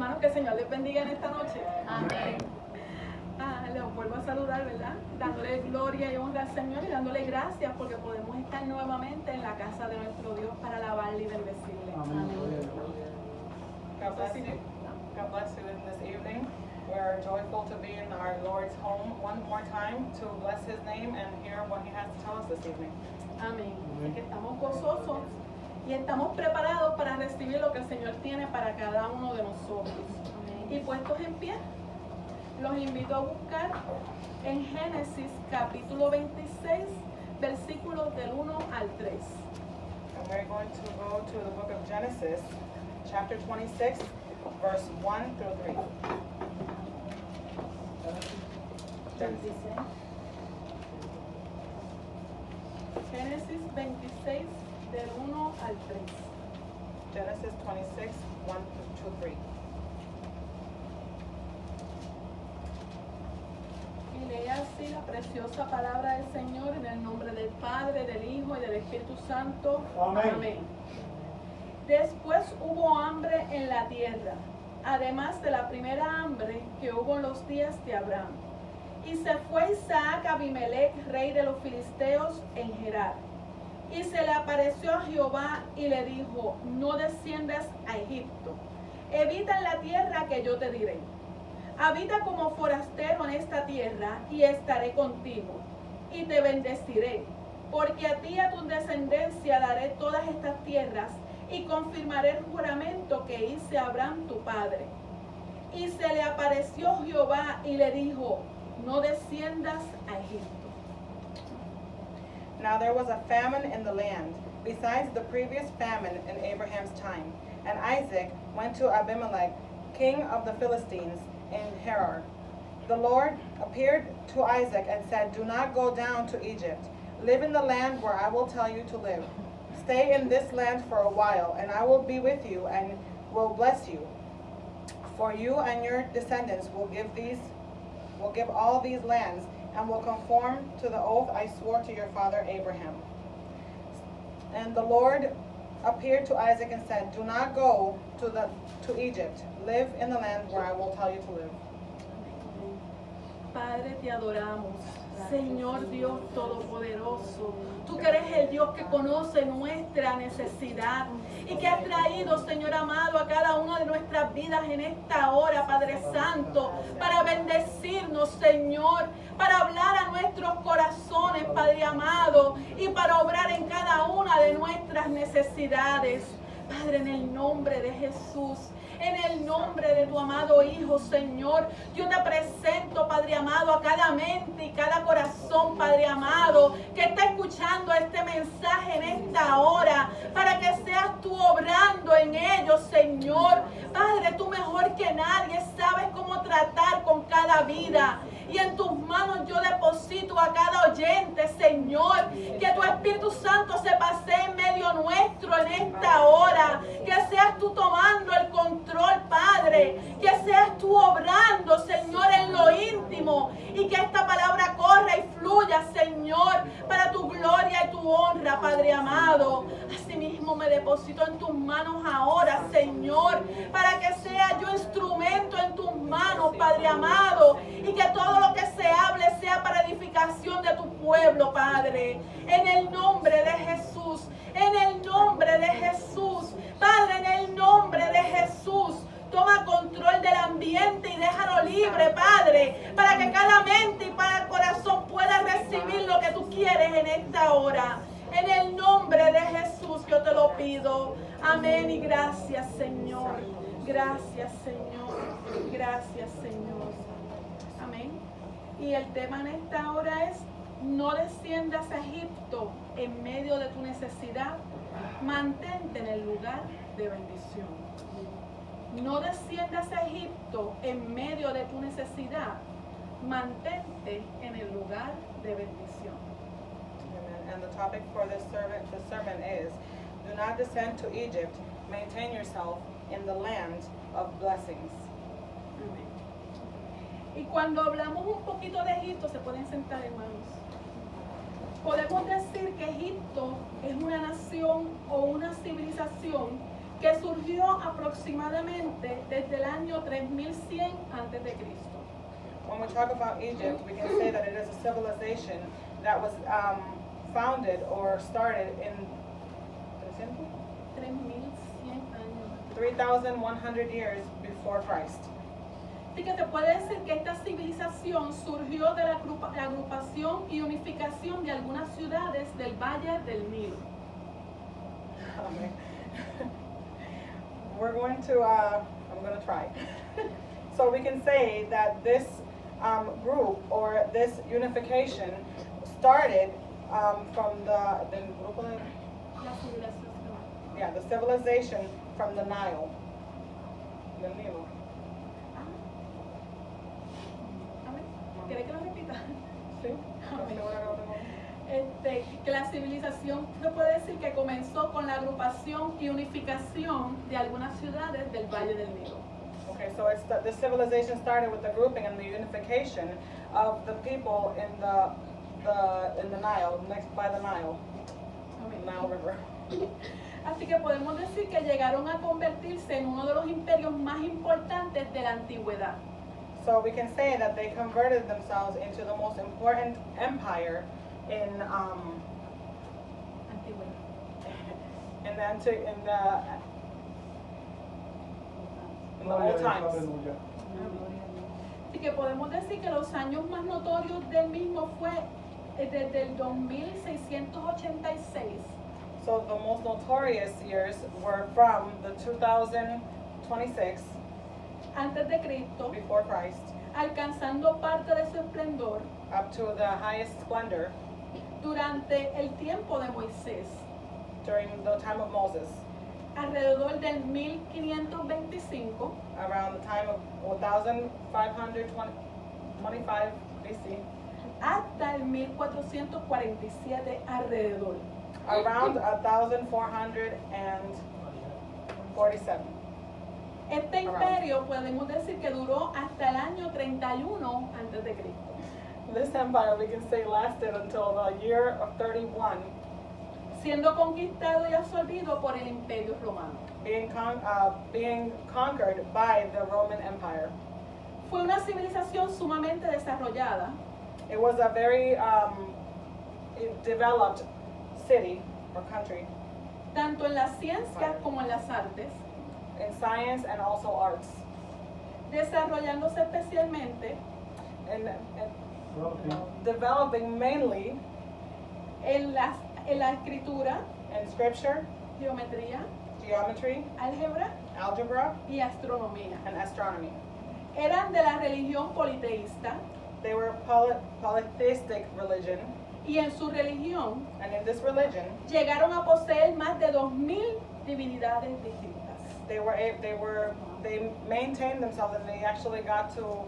Hermanos, que el Señor les bendiga en esta noche. Amén. Los vuelvo a saludar, ¿verdad? Dándole gloria y honra al Señor y dándole gracias porque podemos estar nuevamente en la casa de nuestro Dios para alabarle y bendecirle. Amén. God bless you. God bless you in this evening. We are joyful to be in our Lord's home one more time to bless His name and hear what He has to tell us this evening. Amén. Así que estamos gozosos y estamos preparados para recibir lo que el Señor tiene para cada uno de nosotros. Amén. Y puestos en pie, los invito a buscar en Génesis capítulo 26, versículos del 1 al 3. And we're going to go to the book of Genesis, chapter 26, verse 1 through 3. Génesis 26, del 1 al 3. Genesis 26, 1 to 3. Y lee así la preciosa palabra del Señor en el nombre del Padre, del Hijo y del Espíritu Santo. Amén. Después hubo hambre en la tierra, además de la primera hambre que hubo en los días de Abraham. Y se fue Isaac a Abimelech, rey de los filisteos, en Gerar. Y se le apareció a Jehová y le dijo: no desciendas a Egipto, evita en la tierra que yo te diré. Habita como forastero en esta tierra y estaré contigo, y te bendeciré, porque a ti y a tu descendencia daré todas estas tierras, y confirmaré el juramento que hice a Abraham tu padre. Y se le apareció Jehová y le dijo: no desciendas a Egipto. Now there was a famine in the land, besides the previous famine in Abraham's time. And Isaac went to Abimelech, king of the Philistines, in Gerar. The Lord appeared to Isaac and said, do not go down to Egypt. Live in the land where I will tell you to live. Stay in this land for a while, and I will be with you and will bless you. For you and your descendants will give all these lands, and will conform to the oath I swore to your father Abraham. And the Lord appeared to Isaac and said, do not go to Egypt. Live in the land where I will tell you to live. Padre, te adoramos, Señor Dios Todopoderoso. Tú que eres el Dios que conoce nuestra necesidad y que has traído, Señor amado, a cada una de nuestras vidas en esta hora, Padre Santo, para bendecirnos, Señor, para hablar a nuestros corazones, Padre amado, y para obrar en cada una de nuestras necesidades. Padre, en el nombre de Jesús, en el nombre de tu amado Hijo, Señor, yo te presento, Padre amado, a cada mente y cada corazón, Padre amado, que está escuchando este mensaje en esta hora, para que seas tú obrando en ellos, Señor. Padre, tú mejor que nadie sabes cómo tratar con cada vida. Y en tus manos yo deposito a cada oyente, Señor, que tu Espíritu Santo se pasee en medio nuestro en esta hora, que seas tú tomando el control, Padre, que seas tú obrando, Señor, en lo íntimo, y que esta palabra corra y fluya, Señor, para tu gloria y tu honra, Padre amado. Asimismo me deposito en tus manos ahora, Señor, para que sea yo instrumento en tus manos, Padre amado, y que todo lo que se hable sea para edificación de tu pueblo, Padre. En el nombre de Jesús, en el nombre de Jesús, Padre, en el nombre de Jesús. Toma control del ambiente y déjalo libre, Padre, para que cada mente y cada corazón pueda recibir lo que tú quieres en esta hora. En el nombre de Jesús yo te lo pido. Amén y gracias, Señor. Gracias, Señor. Gracias, Señor. Amén. Y el tema en esta hora es: no desciendas a Egipto en medio de tu necesidad. Mantente en el lugar de bendición. No desciendas a Egipto en medio de tu necesidad. Mantente en el lugar de bendición. Amen. And the topic for this sermon is, do not descend to Egypt, maintain yourself in the land of blessings. Amén. Y cuando hablamos un poquito de Egipto, se pueden sentar, hermanos. Podemos decir que Egipto es una nación o una civilización que surgió aproximadamente desde el año 3100 antes de Cristo. When we talk about Egypt, we can say that it is a civilization that was founded or started in 3100 años. 3,100 years before Christ. Así que se puede decir que esta civilización surgió de la agrupación y unificación de algunas ciudades del Valle del Nilo. We're going to, I'm going to try. So we can say that this group or this unification started from La civilización. the civilization from the Nile. The Nilo. A ver, ¿quiere que lo repita? Sí. Que la civilización se puede decir que comenzó con la agrupación y unificación de algunas ciudades del Valle del Nilo. Okay, so the civilization started with the grouping and the unification of the people in the Nile, next by the Nile, Nile River. Así que podemos decir que llegaron a convertirse en uno de los imperios más importantes de la antigüedad. So we can say that they converted themselves into the most important empire in the old times. Así que podemos decir que los años más notorios del mismo fue desde el 2686 So the most notorious years were from the 2026 antes de Cristo, before Christ alcanzando parte de su esplendor up to the highest splendor durante el tiempo de Moisés, during the time of Moses, alrededor del 1525 around the time of 1525 BC, hasta el 1447 alrededor. around 1447. Este imperio podemos decir que duró hasta el año 31 antes de Cristo, This empire, we can say, lasted until the year of 31, siendo conquistado y absorbido por el Imperio Romano. being conquered by the Roman Empire. Fue una civilización sumamente desarrollada, It was a very developed city or country tanto en las ciencias como en las artes, in science and also arts, desarrollándose especialmente and developing mainly en la escritura, in scripture, geometría, geometry, álgebra algebra, y astronomía. and astronomy. Eran de la religión politeísta They were polytheistic religion, y en su religión and in this religion, llegaron a poseer más de 2000 divinidades distintas. they maintained themselves, and they actually got to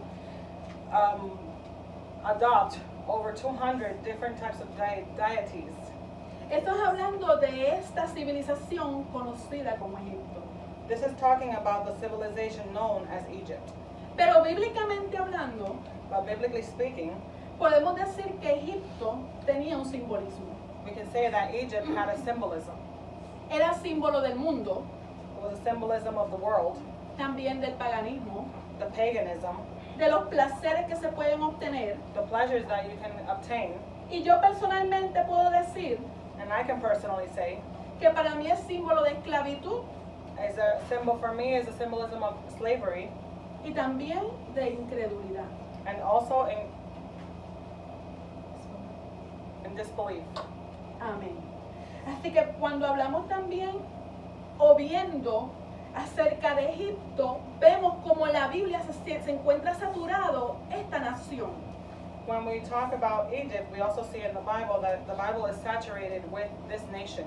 adopt over 200 different types of deities. Esto es hablando de esta civilización conocida como Egipto. This is talking about the civilization known as Egypt. Pero bíblicamente hablando, But biblically speaking, podemos decir que Egipto tenía un simbolismo. we can say that Egypt had a symbolism. Era símbolo del mundo, It was a symbolism of the world, también del paganismo, the paganism, de los placeres que se pueden obtener. the pleasures that you can obtain. Y yo personalmente puedo decir And I can personally say, que para mí es símbolo de esclavitud as a symbol for me, is a symbolism of slavery, y también de incredulidad. and also in disbelief. Amén. Así que cuando hablamos también o viendo acerca de Egipto, vemos como la Biblia se encuentra saturado esta nación. When we talk about Egypt, we also see in the Bible that the Bible is saturated with this nation.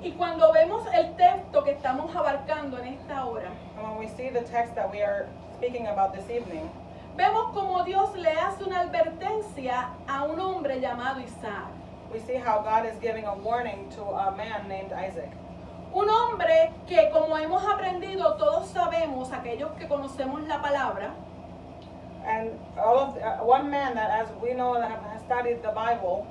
Y cuando vemos el texto que estamos abarcando en esta hora, And when we see the text that we are speaking about this evening, vemos como Dios le hace una advertencia a un hombre llamado Isaac. we see how God is giving a warning to a man named Isaac. Un hombre que, como hemos aprendido, todos sabemos, aquellos que conocemos la palabra, And one man that, as we know, that has studied the Bible,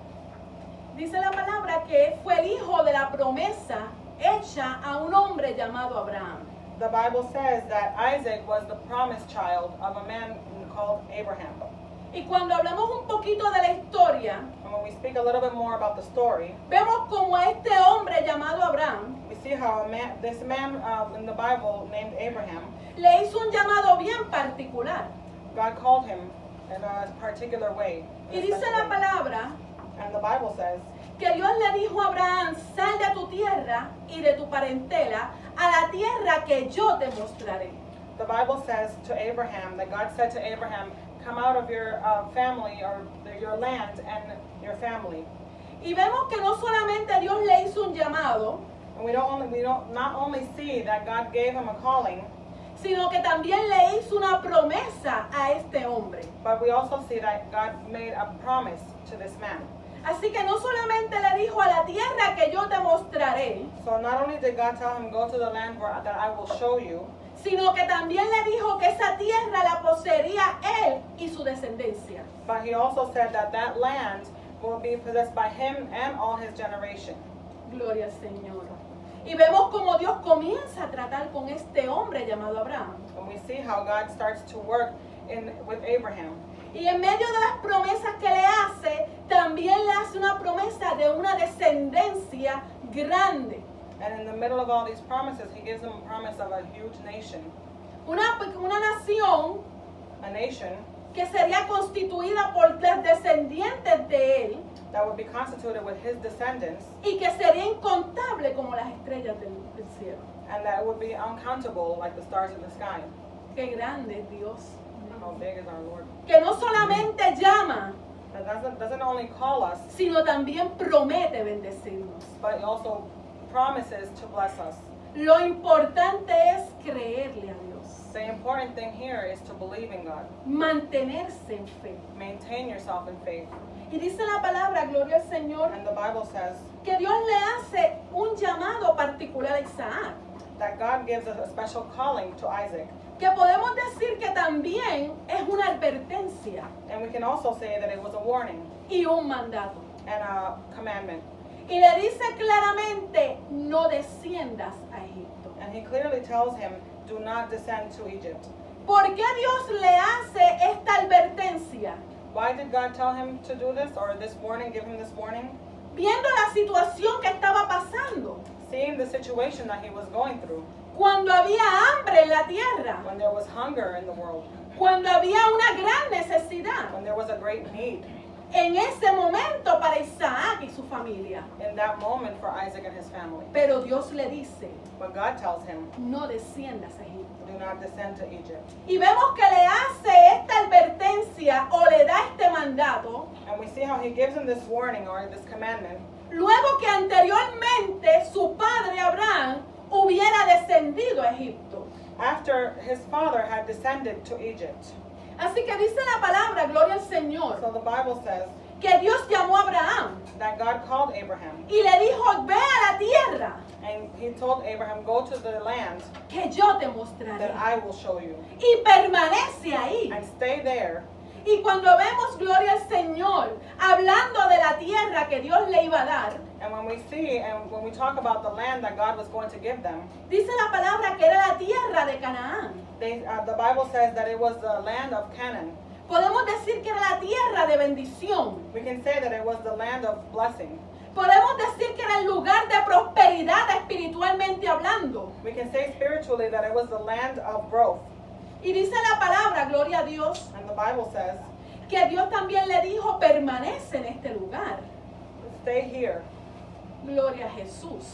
dice la palabra que fue el hijo de la promesa hecha a un hombre llamado Abraham. The Bible says that Isaac was the promised child of a man called Abraham. Y cuando hablamos un poquito de la historia, And when we speak a little bit more about the story, vemos como este hombre llamado Abraham we see how this man in the Bible named Abraham, le hizo un llamado bien particular. God called him in a particular way. Y dice la palabra And the Bible says que Dios le dijo a Abraham, sal de tu tierra y de tu parentela a la tierra que yo te mostraré. The Bible says to Abraham, that God said to Abraham, come out of your family or your land and your family. Y vemos que no solamente Dios le hizo un llamado, And we don't not only see that God gave him a calling, sino que también le hizo una promesa a este hombre. but we also see that God made a promise to this man. Así que no solamente le dijo a la tierra que yo te mostraré, So not only did God tell him, go to the land that I will show you, sino que también le dijo que esa tierra la poseería él y su descendencia. but he also said that that land will be possessed by him and all his generation. Gloria al Señor. Y vemos como Dios comienza a tratar con este hombre llamado Abraham. And we see how God starts to work with Abraham. Y en medio de las promesas que le hace, también le hace una promesa de una descendencia grande. And in the middle of all these promises, he gives them a promise of a huge nation. Una nación A nation que sería constituida por los descendientes de él that would be constituted with his descendants, y que sería incontable como las estrellas del cielo. and that would be uncountable like the stars in the sky. Qué grande es Dios. How big is our Lord? Que no solamente llama, That doesn't only call us, sino también promete bendecirnos. but he also promises to bless us. Lo importante es creerle a Dios, The important thing here is to believe in God. mantenerse en fe. Maintain yourself in faith. Y dice la palabra, gloria al Señor, And the Bible says que Dios le hace un llamado particular a Isaac. that God gives us a special calling to Isaac. Que podemos decir que también es una advertencia And we can also say that it was a warning y un mandato. and a commandment. Y le dice claramente, no desciendas a Egipto. And he clearly tells him, do not descend to Egypt. ¿Por qué Dios le hace esta advertencia? Why did God tell him to do this, or this warning, give him this warning? Viendo la situación que estaba pasando, Seeing the situation that he was going through, cuando había hambre en la tierra, when there was hunger in the world, cuando había una gran necesidad, when there was a great need en ese momento para Isaac y su familia. in that moment for Isaac and his family. Pero Dios le dice, But God tells him, no desciendas a Egipto. do not descend to Egypt. Y vemos que le hace esta advertencia o le da este mandato, And we see how he gives him this warning or this commandment luego que anteriormente su padre Abraham hubiera descendido a Egipto. after his father had descended to Egypt. Así que dice la palabra, gloria al Señor, So the Bible says que Dios llamó a Abraham that God called Abraham, y le dijo, ve a la tierra and he told Abraham, go to the land que yo te that mostraré. I will show you, Y permanece ahí. and stay there. Y cuando vemos, gloria al Señor, hablando de la tierra que Dios le iba a dar, And when we see and when we talk about the land that God was going to give them, dice la palabra que era la tierra de Canaán. the Bible says that it was the land of Canaan. Podemos decir que era la tierra de bendición. We can say that it was the land of blessing. Podemos decir que era el lugar de prosperidad espiritualmente hablando. We can say spiritually that it was the land of growth. Y dice la palabra, gloria a Dios, And the Bible says, que Dios también le dijo, permanece en este lugar. stay here. Gloria a Jesús.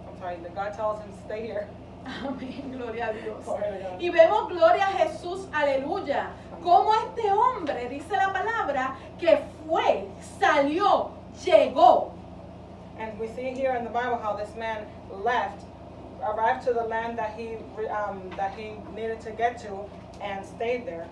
I'm sorry, that God tells him, stay here. Amén, gloria a Dios. Glory to God. Y vemos, gloria a Jesús, aleluya, como este hombre, dice la palabra, que fue, salió, llegó. And we see here in the Bible how this man arrived to the land that he needed to get to, and stayed there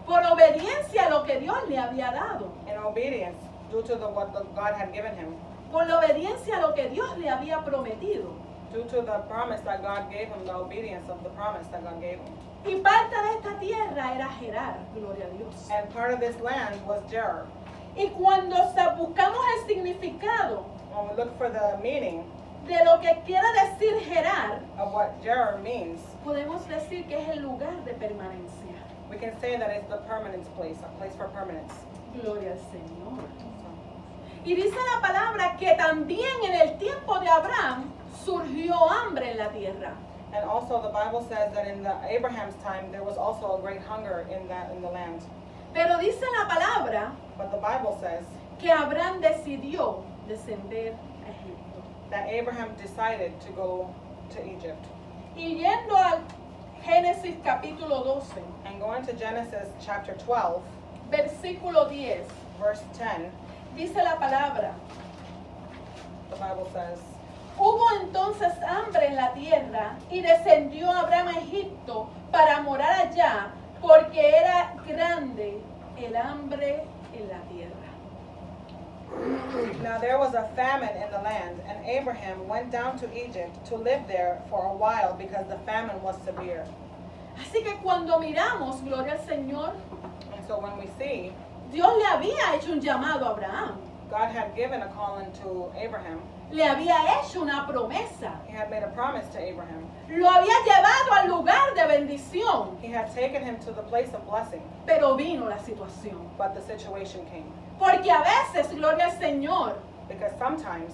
Por obediencia a lo que Dios le había dado. in obedience due to what God had given him, Por la obediencia a lo que Dios le había prometido. due to the promise that God gave him, the obedience of the promise that God gave him. Y parte de esta tierra era Gerar, gloria a Dios. And part of this land was Gerar. Y cuando buscamos el significado, When we look for the meaning, de lo que quiere decir Gerar, of what Gerar means, podemos decir que es el lugar de permanencia. we can say that it's the permanence place, a place for permanence. Gloria al Señor. So, Y dice la palabra que también en el tiempo de Abraham surgió hambre en la tierra. and also the Bible says that in the Abraham's time there was also a great hunger in the land. Pero dice la palabra But the Bible says que Abraham decidió descender a Egipto. that Abraham decided to go to Egypt. Y yendo al Génesis capítulo 12, And going to Genesis chapter 12, versículo 10, verse 10, dice la palabra: the Bible says, hubo entonces hambre en la tierra y descendió Abraham a Egipto para morar allá, porque era grande el hambre en la tierra. Now there was a famine in the land, and Abraham went down to Egypt to live there for a while because the famine was severe. Así que cuando miramos, gloria al Señor, And so when we see Dios le había hecho un llamado a Abraham, God had given a calling to Abraham, le había hecho una promesa, he had made a promise to Abraham. lo había llevado al lugar de bendición, He had taken him to the place of blessing, pero vino la situación. but the situation came. Porque a veces, gloria al Señor, Because sometimes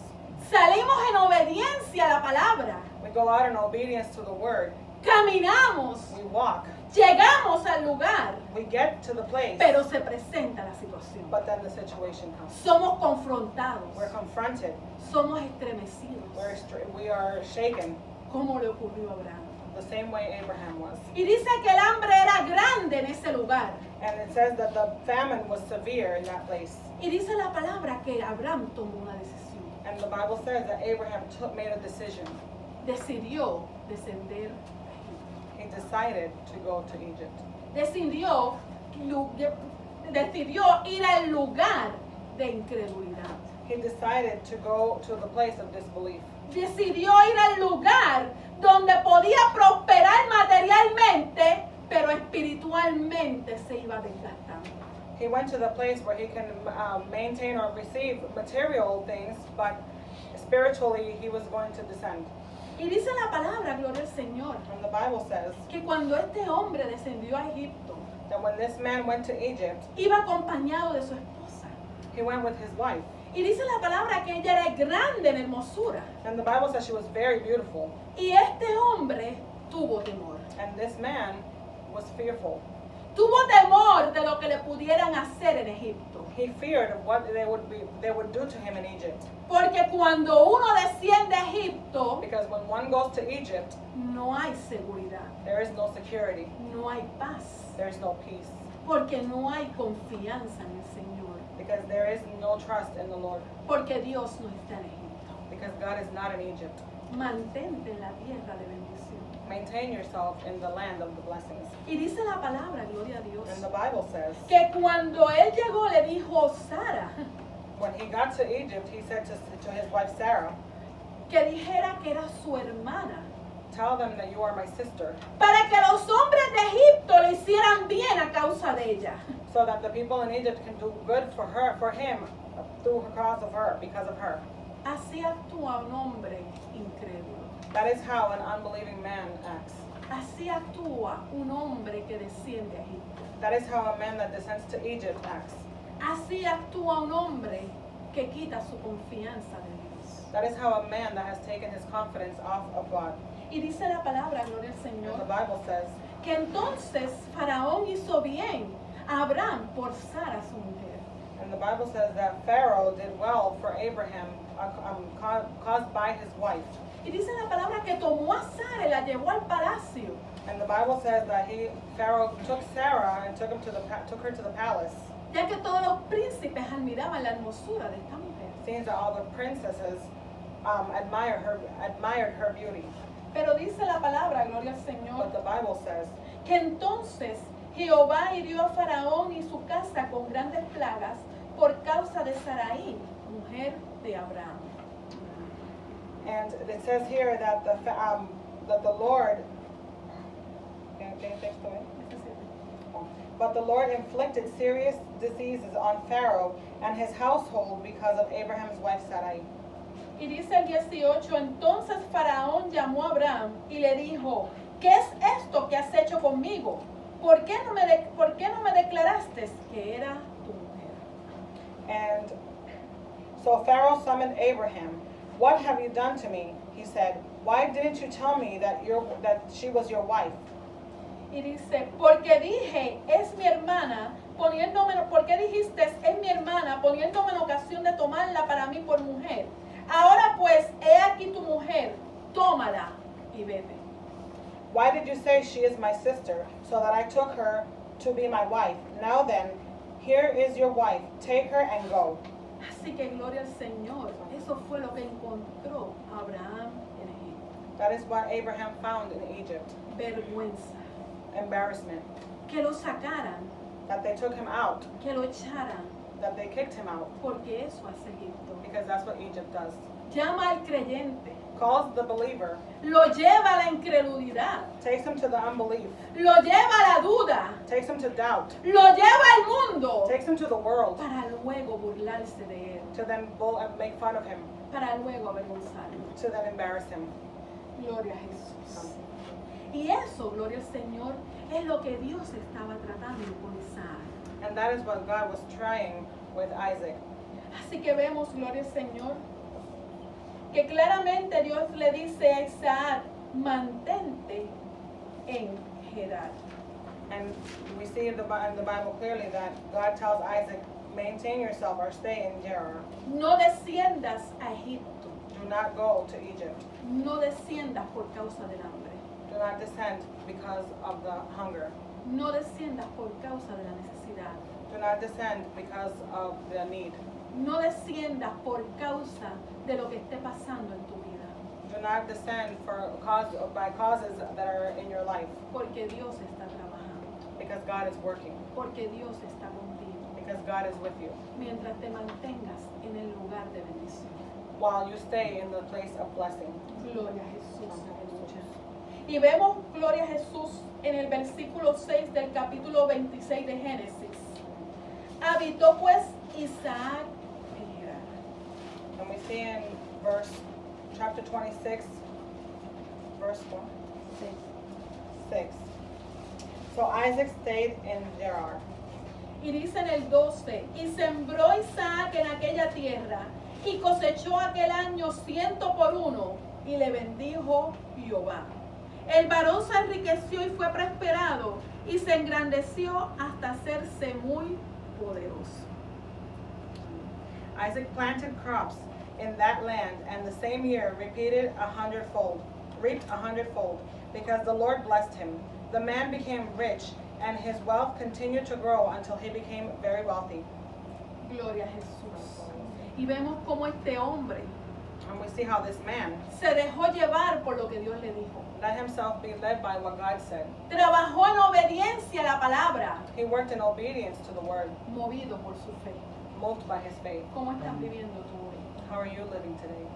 salimos en obediencia a la palabra, we go out in obedience to the word, caminamos, we walk, llegamos al lugar, we get to the place, pero se presenta la situación. but then the situation comes. Somos confrontados, We're confronted, somos estremecidos, we are shaken como le ocurrió a Abraham. the same way Abraham was. Y dice que el hambre era grande en ese lugar. And it says that the famine was severe in that place. Y dice la palabra que Abraham tomó una decisión. And the Bible says that Abraham made a decision. Decidió descender. He decided to go to Egypt. Decidió ir al lugar de incredulidad. He decided to go to the place of disbelief. Decidió ir al lugar donde podía prosperar materialmente, pero espiritualmente se iba desgastando. He went to the place where he can maintain or receive material things, but spiritually he was going to descend. Y dice la palabra, gloria al Señor, And the Bible says que cuando este hombre descendió a Egipto, that when this man went to Egypt, iba acompañado de su esposa. he went with his wife. Y dice la palabra que ella era grande en hermosura. And the Bible says she was very beautiful. Y este hombre tuvo temor. And this man was fearful. Tuvo temor de lo que le pudieran hacer en Egipto. He feared of what they would do to him in Egypt. Porque cuando uno desciende a Egipto, Because when one goes to Egypt, no hay seguridad, there is no security, no hay paz, there is no peace, porque no hay confianza en el Señor, because there is no trust in the Lord, porque Dios no está en Egipto. because God is not in Egypt. Mantente en la tierra de bendición. Maintain yourself in the land of the blessings. Y dice la palabra, gloria a Dios, And the Bible says, que cuando él llegó le dijo Sara, when he got to Egypt, he said to his wife Sarah, que dijera que era su hermana, tell them that you are my sister, para que los hombres de Egipto le hicieran bien a causa de ella. so that the people in Egypt can do good for him, through cause of her, because of her. Así actúa un hombre incrédulo. That is how an unbelieving man acts. Así actúa un hombre que desciende a Egipto. That is how a man that descends to Egypt acts. Así actúa un hombre que quita su confianza de Dios. That is how a man that has taken his confidence off of God. Y dice la palabra, gloria al And the Señor, Bible says, que entonces Faraón hizo bien a Abraham por Sara su mujer. and the Bible says that Pharaoh did well for Abraham, caused by his wife. Y dice la palabra que tomó a Sara y la llevó al palacio, And the Bible says that Pharaoh took Sarah and took her to the palace, ya que todos los príncipes admiraban la hermosura de esta mujer. seeing that all the princesses admired her beauty. Pero dice la palabra, gloria al Señor, But the Bible says que entonces Jehová hirió a Faraón y su casa con grandes plagas por causa de Sarai, mujer de Abraham. And it says here that the Lord, but the Lord inflicted serious diseases on Pharaoh and his household because of Abraham's wife Sarai. Y dice el 18, entonces Faraón llamó a Abraham y le dijo, ¿qué es esto que has hecho conmigo? ¿Por qué no me declaraste que era tu mujer? And so Pharaoh summoned Abraham. What have you done to me? He said. Why didn't you tell me that she was your wife? Y dice, porque dije, es mi hermana, porque dijiste, es mi hermana, poniéndome en ocasión de tomarla para mí por mujer. Ahora pues, he aquí tu mujer, tómala y vete. Why did you say she is my sister, so that I took her to be my wife? Now then, here is your wife, take her and go. Así que gloria al Señor, eso fue lo que encontró Abraham en Egipto. That is what Abraham found in Egypt. Vergüenza, Embarrassment. que lo sacaran, That they took him out, que lo echaran, that they kicked him out, porque eso hace Egipto. because that's what Egypt does. Llama al creyente, Calls the believer, lo lleva a la incredulidad, takes him to the unbelief, lo lleva a la duda, takes him to doubt, lo lleva al mundo, takes him to the world, para luego burlarse de él, to then make fun of him, para luego avergonzarlo. to then embarrass him. Gloria a Jesús. Y eso, gloria al Señor, es lo que Dios estaba tratando con Isaac. And that is what God was trying with Isaac. Así que vemos, gloria al Señor, que claramente Dios le dice a Isaac, mantente en Gerar. And we see in the Bible clearly that God tells Isaac, maintain yourself or stay in Gerar. No desciendas a Egipto, Do not go to Egypt. no desciendas por causa del hambre, Do not descend because of the hunger. no desciendas por causa de la necesidad, Do not descend because of the need. no desciendas por causa de lo que esté pasando en tu vida, Do not descend by causes that are in your life, porque Dios está trabajando, because God is working, porque Dios está contigo, because God is with you, mientras te mantengas en el lugar de bendición. while you stay in the place of blessing. Gloria a Jesús, aleluya. Y vemos, gloria a Jesús, en el versículo 6 del capítulo 26 de Génesis. Habitó pues Isaac en Gerar. And we see in chapter 26, verse 6. So Isaac stayed in Gerar. Y dice en el 12, y sembró Isaac en aquella tierra, y cosechó aquel año 100 por 1, y le bendijo Jehová. El varón se enriqueció y fue prosperado, y se engrandeció hasta hacerse muy poderoso. Isaac planted crops in that land, and the same year reaped 100-fold, because the Lord blessed him. The man became rich, and his wealth continued to grow until he became very wealthy. Gloria a Jesús. Y vemos cómo este hombre And we see how this man se dejó llevar por lo que Dios le dijo. let himself be led by what God said. Trabajó en obediencia a la palabra, He worked in obedience to the word, movido por su fe. moved by his faith. ¿Cómo estás viviendo tú hoy? How are you living today?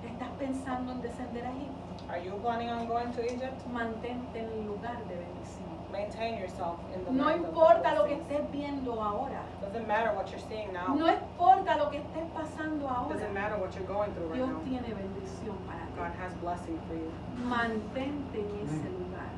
¿Estás pensando en descender a Egipto? Are you planning on going to Egypt? Mantente en el lugar de bendición. Maintain yourself in the No land of importa lo que blessings. estés viendo ahora. Doesn't matter what you're seeing now. No importa lo que estés pasando ahora. Doesn't matter what you're going through right Dios now. tiene bendición para God ti. has blessing for you. Mantente en ese lugar.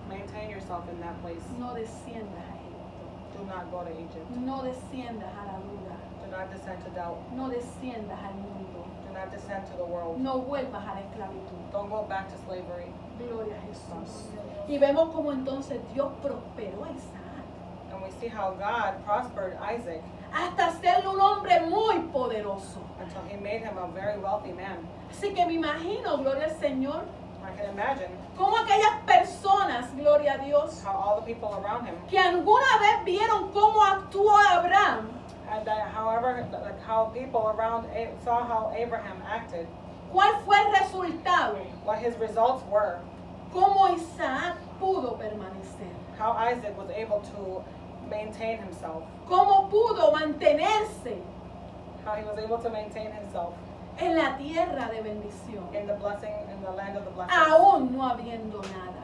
Maintain yourself in that place. No desciendas a Egipto. Do not go to Egypt. No desciendas a la duda. Do not descend to doubt. No desciendas al mundo. Do not descend to the world. No vuelvas a la esclavitud. Don't go back to slavery. Gloria a Jesús. Y vemos cómo entonces Dios prosperó a Isaac And we see how God prospered Isaac hasta hacerlo un hombre muy poderoso. until he made him a very wealthy man. Así que me imagino, gloria al Señor, I can imagine cómo aquellas personas, gloria a Dios, how all the people around him, que alguna vez vieron cómo actuó Abraham, and how people around saw how Abraham acted, cuál fue el resultado, what his results were, cómo Isaac pudo permanecer, how Isaac was able to maintain himself, cómo pudo mantenerse how he was able to maintain himself en la tierra de bendición, in the land of the blessing, aún no habiendo nada.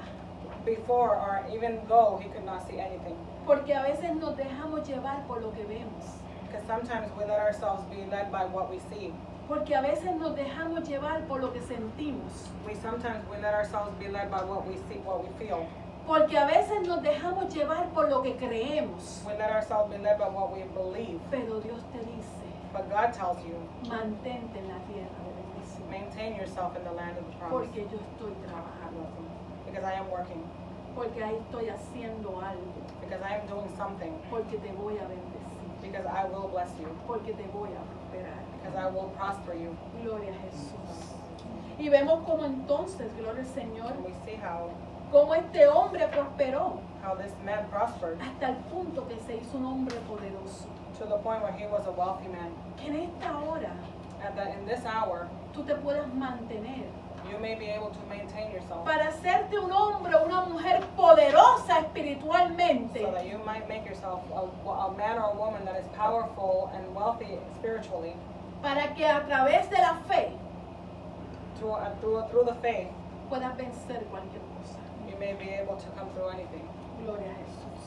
before or even though he could not see anything. Porque a veces nos dejamos llevar por lo que vemos. Because sometimes we let ourselves be led by what we see. Porque a veces nos dejamos llevar por lo que sentimos. Sometimes we let ourselves be led by what we see, what we feel. Porque a veces nos dejamos llevar por lo que creemos. We let ourselves be led by what we believe. Pero Dios te dice, But God tells you, mantente en la tierra de bendición. maintain yourself in the land of the promise. Porque yo estoy trabajando. Because I am working. Porque ahí estoy haciendo algo. Because I am doing something. Porque te voy a bendecir. Because I will bless you. Porque te voy a prosperar. Because I will prosper you. Gloria a Jesús. Y vemos como entonces, gloria al Señor, And we see how cómo este hombre prosperó this man prospered hasta el punto que se hizo un hombre poderoso. to the point where he was a wealthy man. Que en esta hora And that in this hour, tú te puedas mantener you may be able to maintain yourself para hacerte un hombre o una mujer poderosa espiritualmente, so that you might make yourself a man or a woman that is powerful and wealthy spiritually para que a través de la fe through the faith, puedas vencer cualquier cosa. you may be able to come through anything. Gloria a Jesús.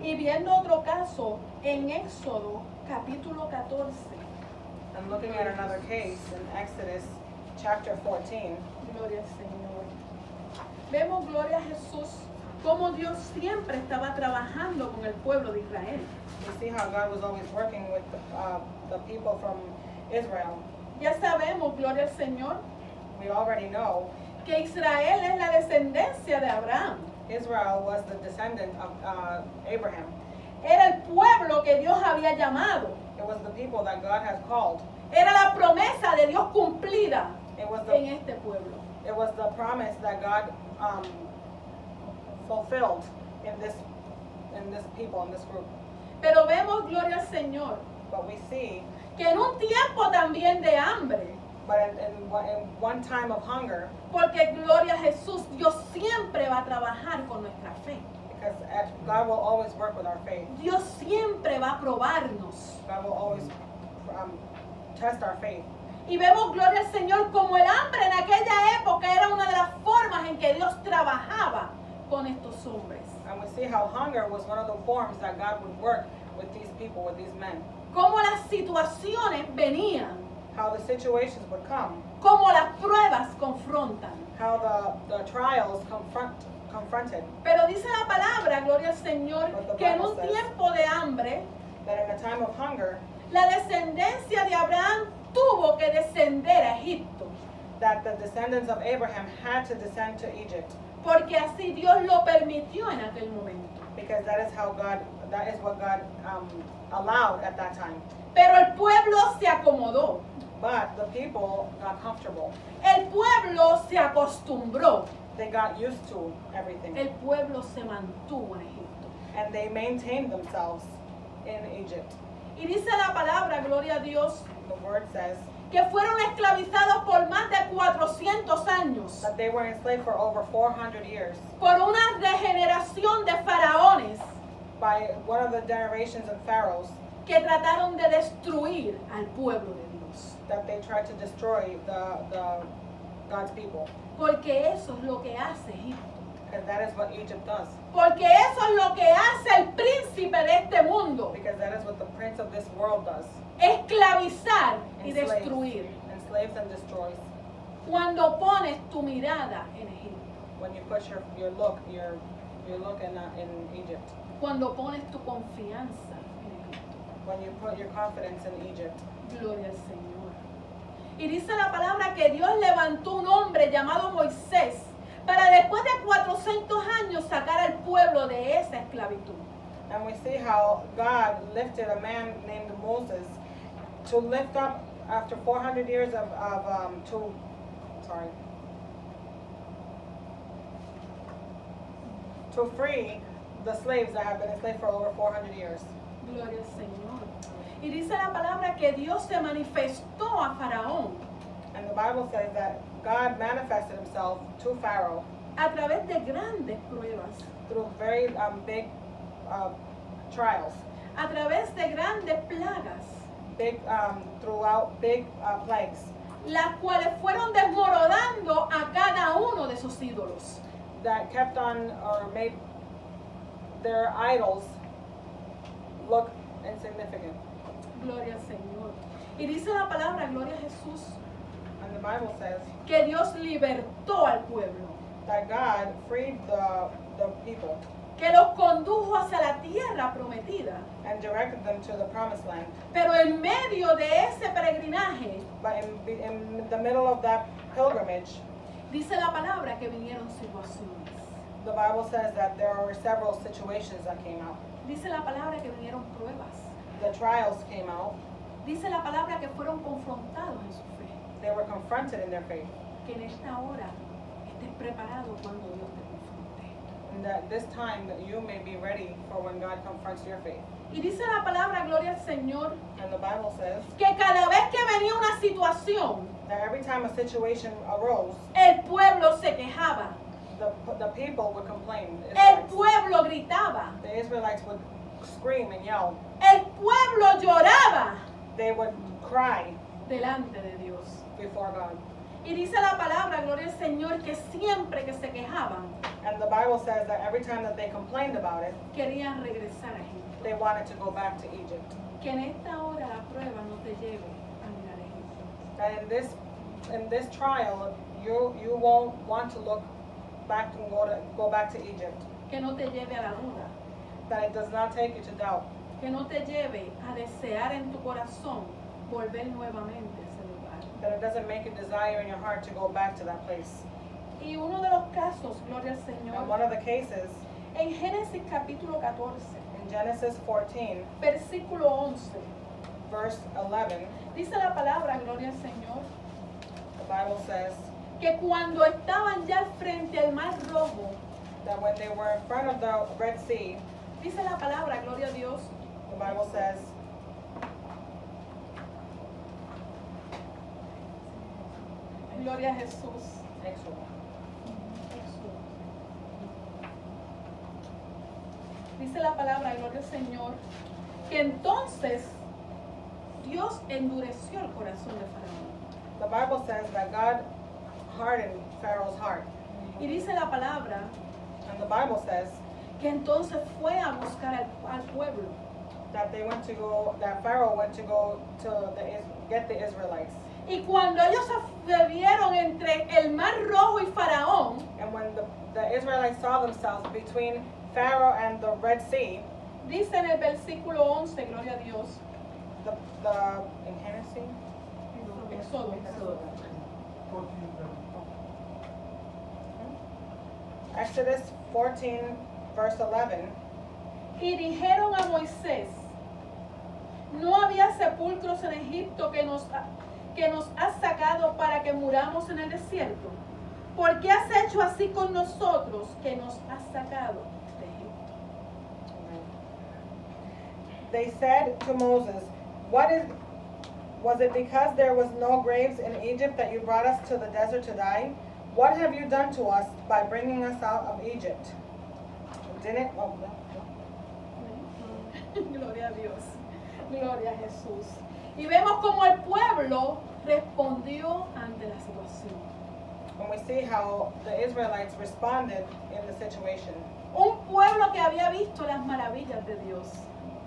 Y viendo otro caso en Éxodo capítulo 14, And looking at another case in Exodus chapter 14, gloria al Señor. Vemos, gloria a Jesús, cómo Dios siempre estaba trabajando con el pueblo de Israel. we see how God was always working with the people from Israel. Ya sabemos, gloria al Señor, We already know que Israel es la descendencia de Abraham. Israel was the descendant of Abraham. Era el pueblo que Dios había llamado. It was the people that God has called. Era la promesa de Dios cumplida It was en the este pueblo. promise that God fulfilled in this people, in this group. Pero vemos, gloria al Señor, But we see, que en un tiempo también de hambre, but in one time of hunger, porque gloria a Jesús, Dios siempre va a trabajar con nuestra fe. because God will always work with our faith. Dios siempre va a probarnos. God will always test our faith. Y vemos, gloria al Señor, como el hambre en aquella época era una de las formas en que Dios trabajaba con estos hombres. And we see how hunger was one of the forms that God would work with these people, with these men. Cómo las situaciones venían, How the situations would come, cómo las pruebas confrontan. how the trials confronted. Pero dice la palabra, gloria al Señor, But the que en Bible un says tiempo de hambre, That in a time of hunger, la descendencia de Abraham tuvo que descender a Egipto, that the descendants of Abraham had to descend to Egypt, porque así Dios lo permitió en aquel momento. because that is what God allowed at that time. Pero el pueblo se acomodó, But the people got comfortable. el pueblo se acostumbró, They got used to everything. el pueblo se mantuvo en Egipto. And they maintained themselves in Egypt. Y dice la palabra, gloria a Dios, The word says que fueron esclavizados por más de 400 años that they were enslaved for over 400 years por una regeneración de faraones by one of the generations of pharaohs que trataron de destruir al pueblo de Dios. that they tried to destroy the God's people. Porque eso es lo que hace Egipto. Because that is what Egypt does. Porque eso es lo que hace el príncipe de este mundo. Because that is what the prince of this world does. Esclavizar y destruir. Enslaves and destroys. Cuando pones tu mirada en Egipto. When you put your look in Egypt. Cuando pones tu confianza en Egipto. When you put your confidence in Egypt. Gloria al Señor. Y dice la palabra que Dios levantó un hombre llamado Moisés para después de 400 años sacar al pueblo de esa esclavitud. And we see how God lifted a man named Moses to lift up after 400 years to free the slaves that have been enslaved for over 400 years. Gloria al Señor. Y dice la palabra que Dios se manifestó a Faraón And the Bible says that God manifested himself to Pharaoh a través de grandes pruebas, through very big trials, a través de grandes plagas, throughout big plagues, las cuales fueron desmoronando a cada uno de sus ídolos. that kept on or made their idols look insignificant. Gloria al Señor. Y dice la palabra, gloria a Jesús, And the Bible says que Dios libertó al pueblo, that God freed the people que los condujo hacia la tierra prometida. and directed them to the promised land. Pero en medio de ese peregrinaje, But in the middle of that pilgrimage, dice la palabra que vinieron situaciones. the Bible says that there were several situations that came out. Dice la palabra que vinieron pruebas. The trials came out. Dice la palabra que fueron confrontados en su fe. They were confronted in their faith. Que en esta hora estés preparado cuando Dios te confronte. And that this time that you may be ready for when God confronts your faith. Y dice la palabra, gloria al Señor, And the Bible says que cada vez que venía una situación, that every time a situation arose, el pueblo se quejaba, the people would complain. The el Israelites, pueblo gritaba, the Israelites would scream and yell. el pueblo lloraba They would cry delante de Dios. before God. Y dice la palabra, gloria al Señor, que siempre que se quejaban, And the Bible says that every time that they complained about it, querían regresar a Egipto. they wanted to go back to Egypt. Que en esta hora la prueba no te lleve a mirar a Egipto. That in this trial, you won't want to look back and go back to Egypt. Que no te lleve a la duda. That it does not take you to doubt. Que no te lleve a desear en tu corazón volver nuevamente a ese lugar. That it doesn't make you desire in your heart to go back to that place. Y uno de los casos, gloria al And Señor, one of the cases en Génesis capítulo 14, in Genesis 14, versículo 11, verse 11, dice la palabra, gloria al Señor, the Bible says que cuando estaban ya frente al mar rojo, that when they were in front of the Red Sea, dice la palabra, gloria a Dios, the Bible says, gloria a Jesús. Dice la palabra, gloria al Señor, que entonces Dios endureció el corazón de Faraón. the Bible says that God hardened Pharaoh's heart. Y dice la palabra And the Bible says que entonces fue a buscar al pueblo. that that Pharaoh went to go to get the Israelites. Y cuando ellos se vieron entre el mar rojo y Faraón, And when the Israelites saw themselves between Pharaoh and the Red Sea, dice en el versículo 11, gloria a Dios, in Genesis, Éxodo, Exodus 14, verse 11, y dijeron a Moisés, no había sepulcros en Egipto que nos has sacado para que muramos en el desierto. ¿Por qué has hecho así con nosotros que nos has sacado de Egipto? they said to Moses, was it because there was no graves in Egypt that you brought us to the desert to die? What have you done to us by bringing us out of Egypt? Gloria a Dios, gloria a Jesús. Y vemos como el pueblo respondió ante la situación. And we see how the Israelites responded in the situation. Un pueblo que había visto las maravillas de Dios.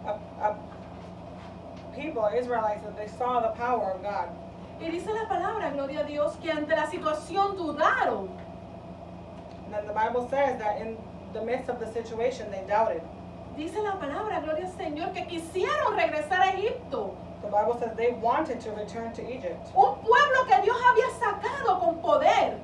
A people, Israelites, that they saw the power of God. Y dice la palabra, gloria a Dios, que ante la situación dudaron. And then the Bible says that in the midst of the situation, they doubted. Dice la palabra, gloria al Señor, que quisieron regresar a Egipto. The Bible says they wanted to return to Egypt. Un pueblo que Dios había sacado con poder.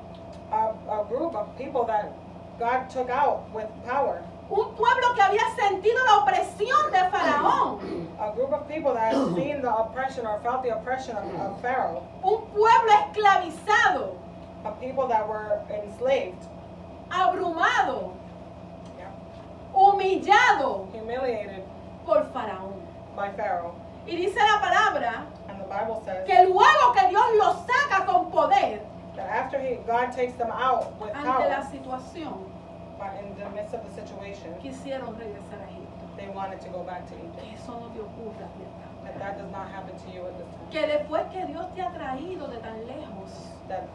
A group of people that God took out with power. Un pueblo que había sentido la opresión de Faraón. A group of people that had seen the oppression or felt the oppression of Pharaoh. Un pueblo esclavizado, Of people that were enslaved, abrumado, humillado humiliated por Faraón. by Pharaoh. Y dice la palabra And the Bible says que luego que Dios los saca con poder that after God takes them out with ante la power, situación, but in the midst of the situation, quisieron regresar a Egipto. they wanted to go back to Que Egypt. eso no te ocurra, ¿verdad? That does not happen to you at this time. Que después que Dios te ha traído de tan lejos, That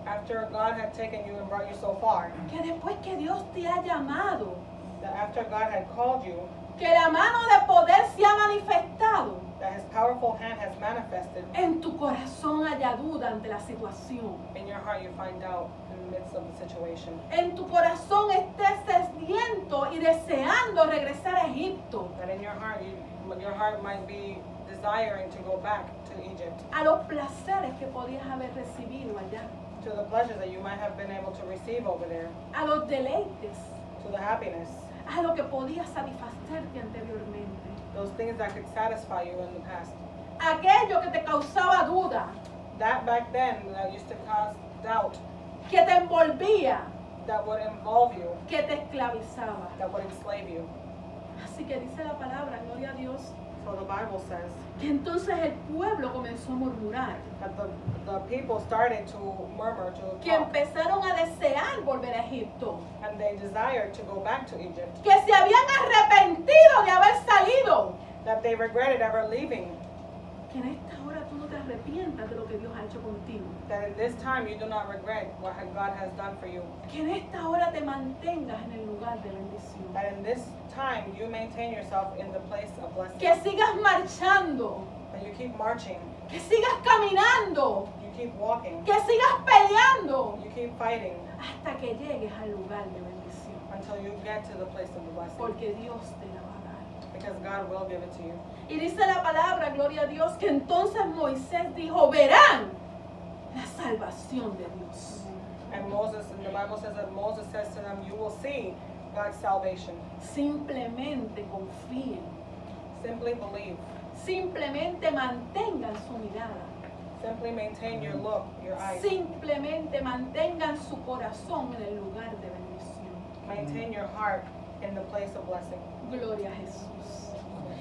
after God had taken you and brought you so far, que después que Dios te ha llamado, that after God had called you, que la mano de poder se ha manifestado, that his powerful hand has manifested. en tu corazón haya duda ante la situación. In your heart you find doubt in the midst of the situation. En tu corazón estés sediento y deseando regresar a Egipto, That in your heart might be desiring to go back to Egypt, a los placeres que podías haber recibido allá, to the pleasures that you might have been able to receive over there, a los deleites, to the happiness, a lo que podía satisfacerte anteriormente, those things that could satisfy you in the past. aquello que te causaba duda, That back then that used to cause doubt, que te envolvía, that would involve you, que te esclavizaba. that would enslave you. Así que dice la palabra, gloria a Dios, So the Bible says que entonces el pueblo comenzó a murmurar, that the people started to murmur, to que talk, empezaron a desear volver a Egipto, and they desired to go back to Egypt, que se habían arrepentido de haber salido. that they regretted ever leaving, Que en esta hora tú no te arrepientas de lo que Dios ha hecho contigo. that in this time you do not regret what God has done for you, Que en esta hora te mantengas en el lugar de bendición. that in this time you maintain yourself in the place of blessing, Que sigas marchando, that you keep marching, que sigas caminando, you keep walking, que sigas peleando you keep fighting hasta que llegues al lugar de bendición. until you get to the place of the blessing, Porque Dios te la va a dar. because God will give it to you. Y dice la palabra, gloria a Dios, que entonces Moisés dijo, verán la salvación de Dios. And Moses, and the Bible says that Moses says to them, you will see God's salvation. Simplemente confíen, Simply believe. simplemente mantengan su mirada, Simply maintain your look, your eyes. simplemente mantengan su corazón en el lugar de bendición. Maintain your heart in the place of blessing. Gloria a Jesús.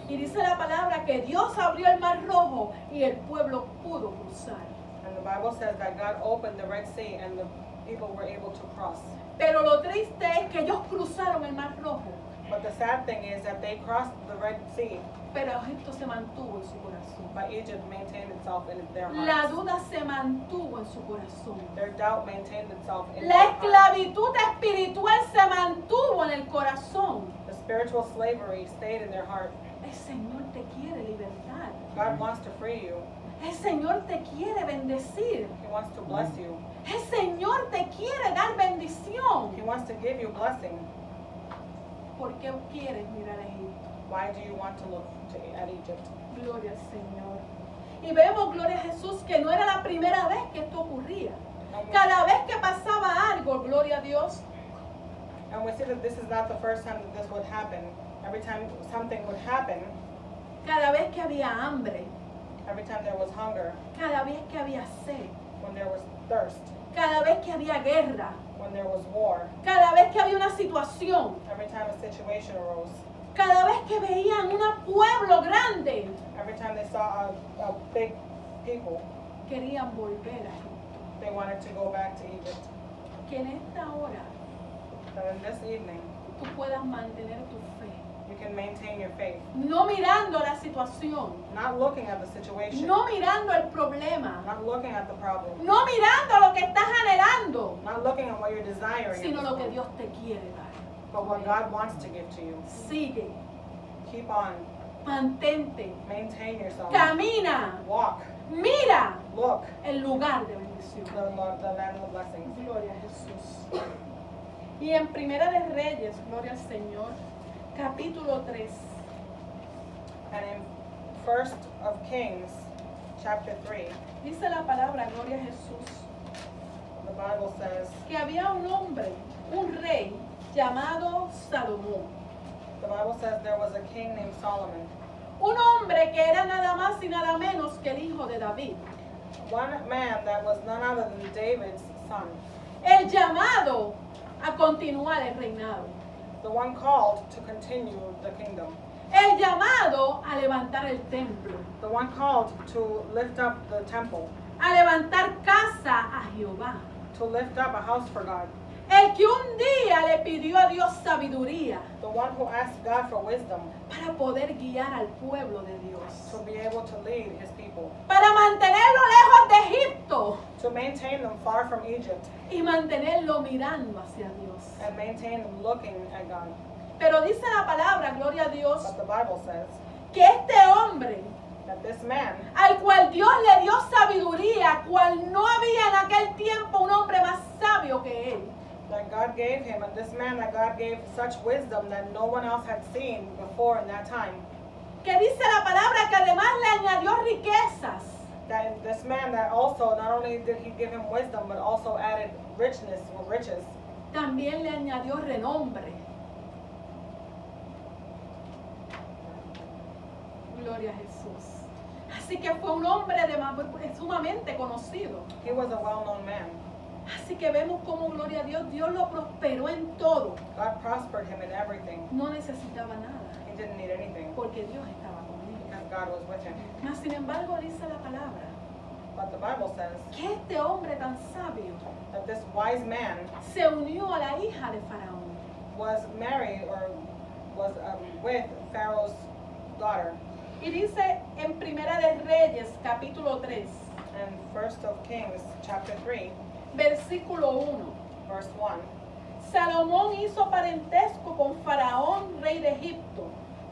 Y dice la palabra que Dios abrió el mar rojo y el pueblo pudo cruzar. And the Bible says that God opened the Red Sea and the people were able to cross. Pero lo triste es que ellos cruzaron el mar rojo, But the sad thing is that they crossed the Red Sea, pero Egipto se mantuvo en su corazón. but Egypt maintained itself in their La hearts. duda se mantuvo en su corazón. Their doubt maintained itself in La their hearts. esclavitud espiritual se mantuvo en el corazón. The spiritual slavery stayed in their heart. El Señor te quiere libertar. God wants to free you. El Señor te quiere bendecir. He wants to bless you. El Señor te quiere dar bendición. He wants to give you blessing. ¿Por qué quieres mirar a Egipto? Why do you want to look at Egypt? Gloria al Señor. Y vemos, gloria a Jesús, que no era la primera vez que esto ocurría. Cada vez que pasaba algo, gloria a Dios, And we see that this is not the first time that this would happen. Every time something would happen, cada vez que había hambre, every time there was hunger, cada vez que había sed, when there was thirst, cada vez que había guerra, when there was war, cada vez que había una situación, every time a situation arose, cada vez que veían un pueblo grande, every time they saw a big people, querían volver a Egipto. they wanted to go back to Egypt. Que en esta hora That in this evening, tú puedas mantener tu fe, you can maintain your faith, no mirando la situación, not looking at the situation, no mirando el problema, not looking at the problem, no mirando lo que estás anhelando, not looking at what you're desiring, at sino this lo que point, Dios te quiere dar. but what God wants to give to you. Sigue, Keep on, mantente, maintain yourself, camina, walk, mira look, el lugar de bendición. the land of blessings. Gloria a Jesús. Y en Primera de Reyes, gloria al Señor, capítulo 3, And in First of Kings, chapter 3, dice la palabra, gloria a Jesús, the Bible says, que había un hombre, un rey, llamado Salomón. the Bible says there was a king named Solomon, Un hombre que era nada más y nada menos que el hijo de David. one man that was none other than David's son, El llamado a continuar el reinado. the one called to continue the kingdom, El llamado a levantar el templo. the one called to lift up the temple, A levantar casa a Jehová. to lift up a house for God, El que un día le pidió a Dios sabiduría the one who asked God for wisdom para poder guiar al pueblo de Dios. to be able to lead his people, Para mantenerlo lejos de Egipto to maintain them far from Egypt, y mantenerlo mirando hacia Dios. and maintain them looking at God. Pero dice la palabra, gloria a Dios, But the Bible says que este hombre, that this man, al cual Dios le dio sabiduría, cual no había en aquel tiempo un hombre más sabio que él. that God gave him, and this man that God gave such wisdom that no one else had seen before in that time, Que dice la palabra que además le añadió riquezas. that this man that also, not only did he give him wisdom, but also added richness or riches, También le añadió renombre. Gloria a Jesús. Así que fue un hombre sumamente conocido. he was a well-known man. Así que vemos cómo, gloria a Dios, Dios lo prosperó en todo. God prospered him in everything. No necesitaba nada, He didn't need anything porque Dios estaba con él. because God was with him. Mas, sin embargo, dice la palabra But the Bible says que este hombre tan sabio that this wise man se unió a la hija de Faraón. was married or was with Pharaoh's daughter. Y dice en Primera de Reyes, capítulo 3, And First of Kings, chapter 3, versículo 1. verse 1. Salomón hizo parentesco con Faraón, rey de Egipto,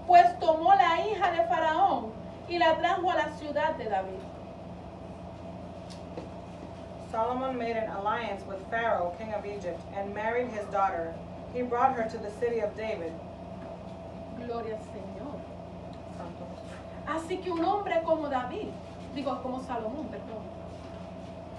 pues tomó la hija de Faraón y la trajo a la ciudad de David. Solomon made an alliance with Pharaoh, king of Egypt, and married his daughter. He brought her to the city of David. Gloria al Señor. Así que un hombre como David, como Salomón, perdón.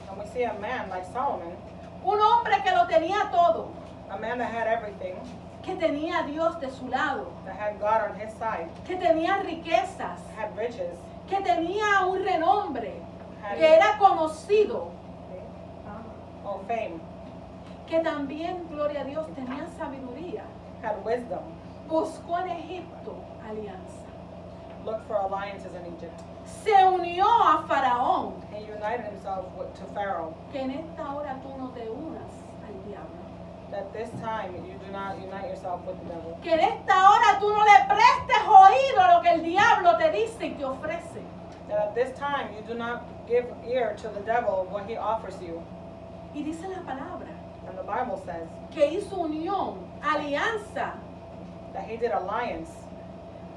And we see a man like Solomon, Un hombre que lo tenía todo, a man that had everything, que tenía a Dios de su lado, that had God on his side, que tenía riquezas, had riches, que tenía un renombre, had que era conocido, fame, que también, gloria a Dios, tenía sabiduría. had wisdom, Buscó en Egipto alianza. looked for alliances in Egypt. Se unió a Faraón. He united himself to Pharaoh. Que en esta hora tú no te unas al diablo. That this time you do not unite yourself with the devil. Que en esta hora tú no le prestes oído a lo que el diablo te dice y te ofrece. That at this time you do not give ear to the devil what he offers you. Y dice la palabra And the Bible says que hizo unión, alianza, that he did alliance,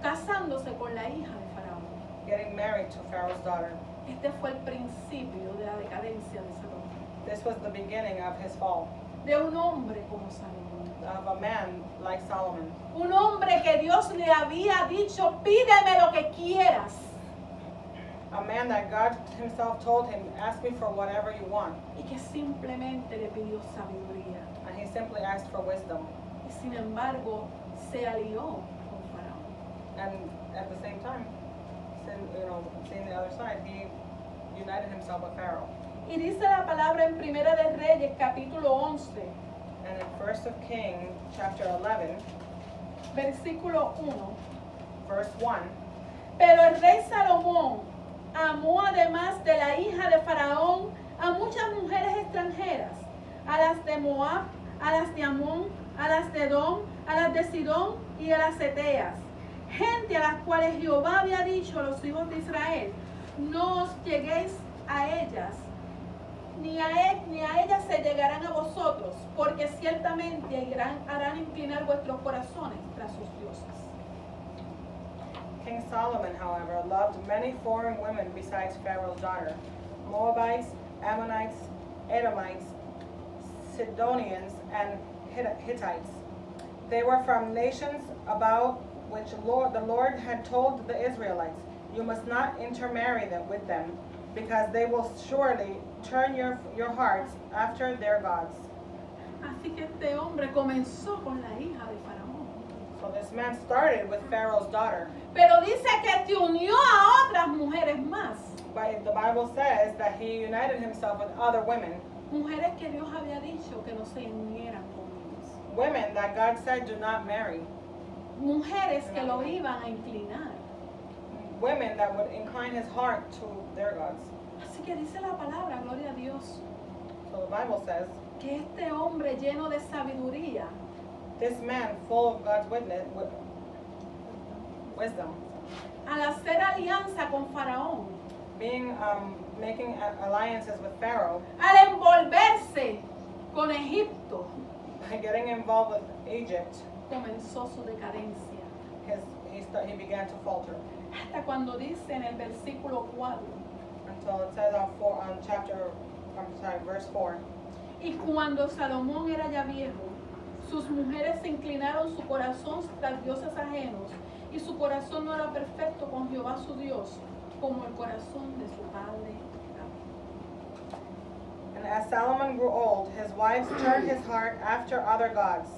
casándose con la hija de Faraón. getting married to Pharaoh's daughter. Este fue el principio de la decadencia de Salomón. This was the beginning of his fall, De un hombre como Salomón. of a man like Solomon. Un hombre que Dios le había dicho, pídeme lo que quieras. A man that God himself told him, ask me for whatever you want. Y que simplemente le pidió sabiduría. And he simply asked for wisdom. Y sin embargo, se alió con Faraón. And at the same time, seeing the other side, he united himself with Pharaoh. Y dice la palabra en Primera de Reyes, capítulo 11, And in 1 of Kings, chapter 11, versículo 1. verse 1, Pero el rey Salomón amó además de la hija de Faraón a muchas mujeres extranjeras, a las de Moab, a las de Amón, a las de Edom, a las de Sidón y a las Eteas, gente a las cuales Jehová había dicho a los hijos de Israel, no os lleguéis a ellas, ni a ellas se llegarán a vosotros, porque ciertamente harán inclinar vuestros corazones tras sus dioses. King Solomon, however, loved many foreign women besides Pharaoh's daughter, Moabites, Ammonites, Edomites, Sidonians, and Hittites. They were from nations about which the Lord had told the Israelites, you must not intermarry with them, because they will surely turn your hearts after their gods. Así que este hombre comenzó con la hija de Faraón. So this man started with Pharaoh's daughter, Pero dice que se unió a otras mujeres más. but the Bible says that he united himself with other women, Mujeres que Dios había dicho que no se unieran con ellos. women that God said do not marry, Mujeres que lo iban a inclinar. women that would incline his heart to their gods. Así que dice la palabra, gloria a Dios, So the Bible says, que este hombre lleno de sabiduría, this man full of God's wisdom, al hacer alianza con Faraón, making alliances with Pharaoh, al envolverse con Egipto, by getting involved with Egypt, comenzó su decadencia. He began to falter. Hasta cuando dice en el versículo 4, Until it says verse 4. y cuando Salomón era ya viejo, sus mujeres se inclinaron su corazón tras dioses ajenos, y su corazón no era perfecto con Jehová su Dios, como el corazón de su padre. And as Solomon grew old, his wives turned his heart after other gods,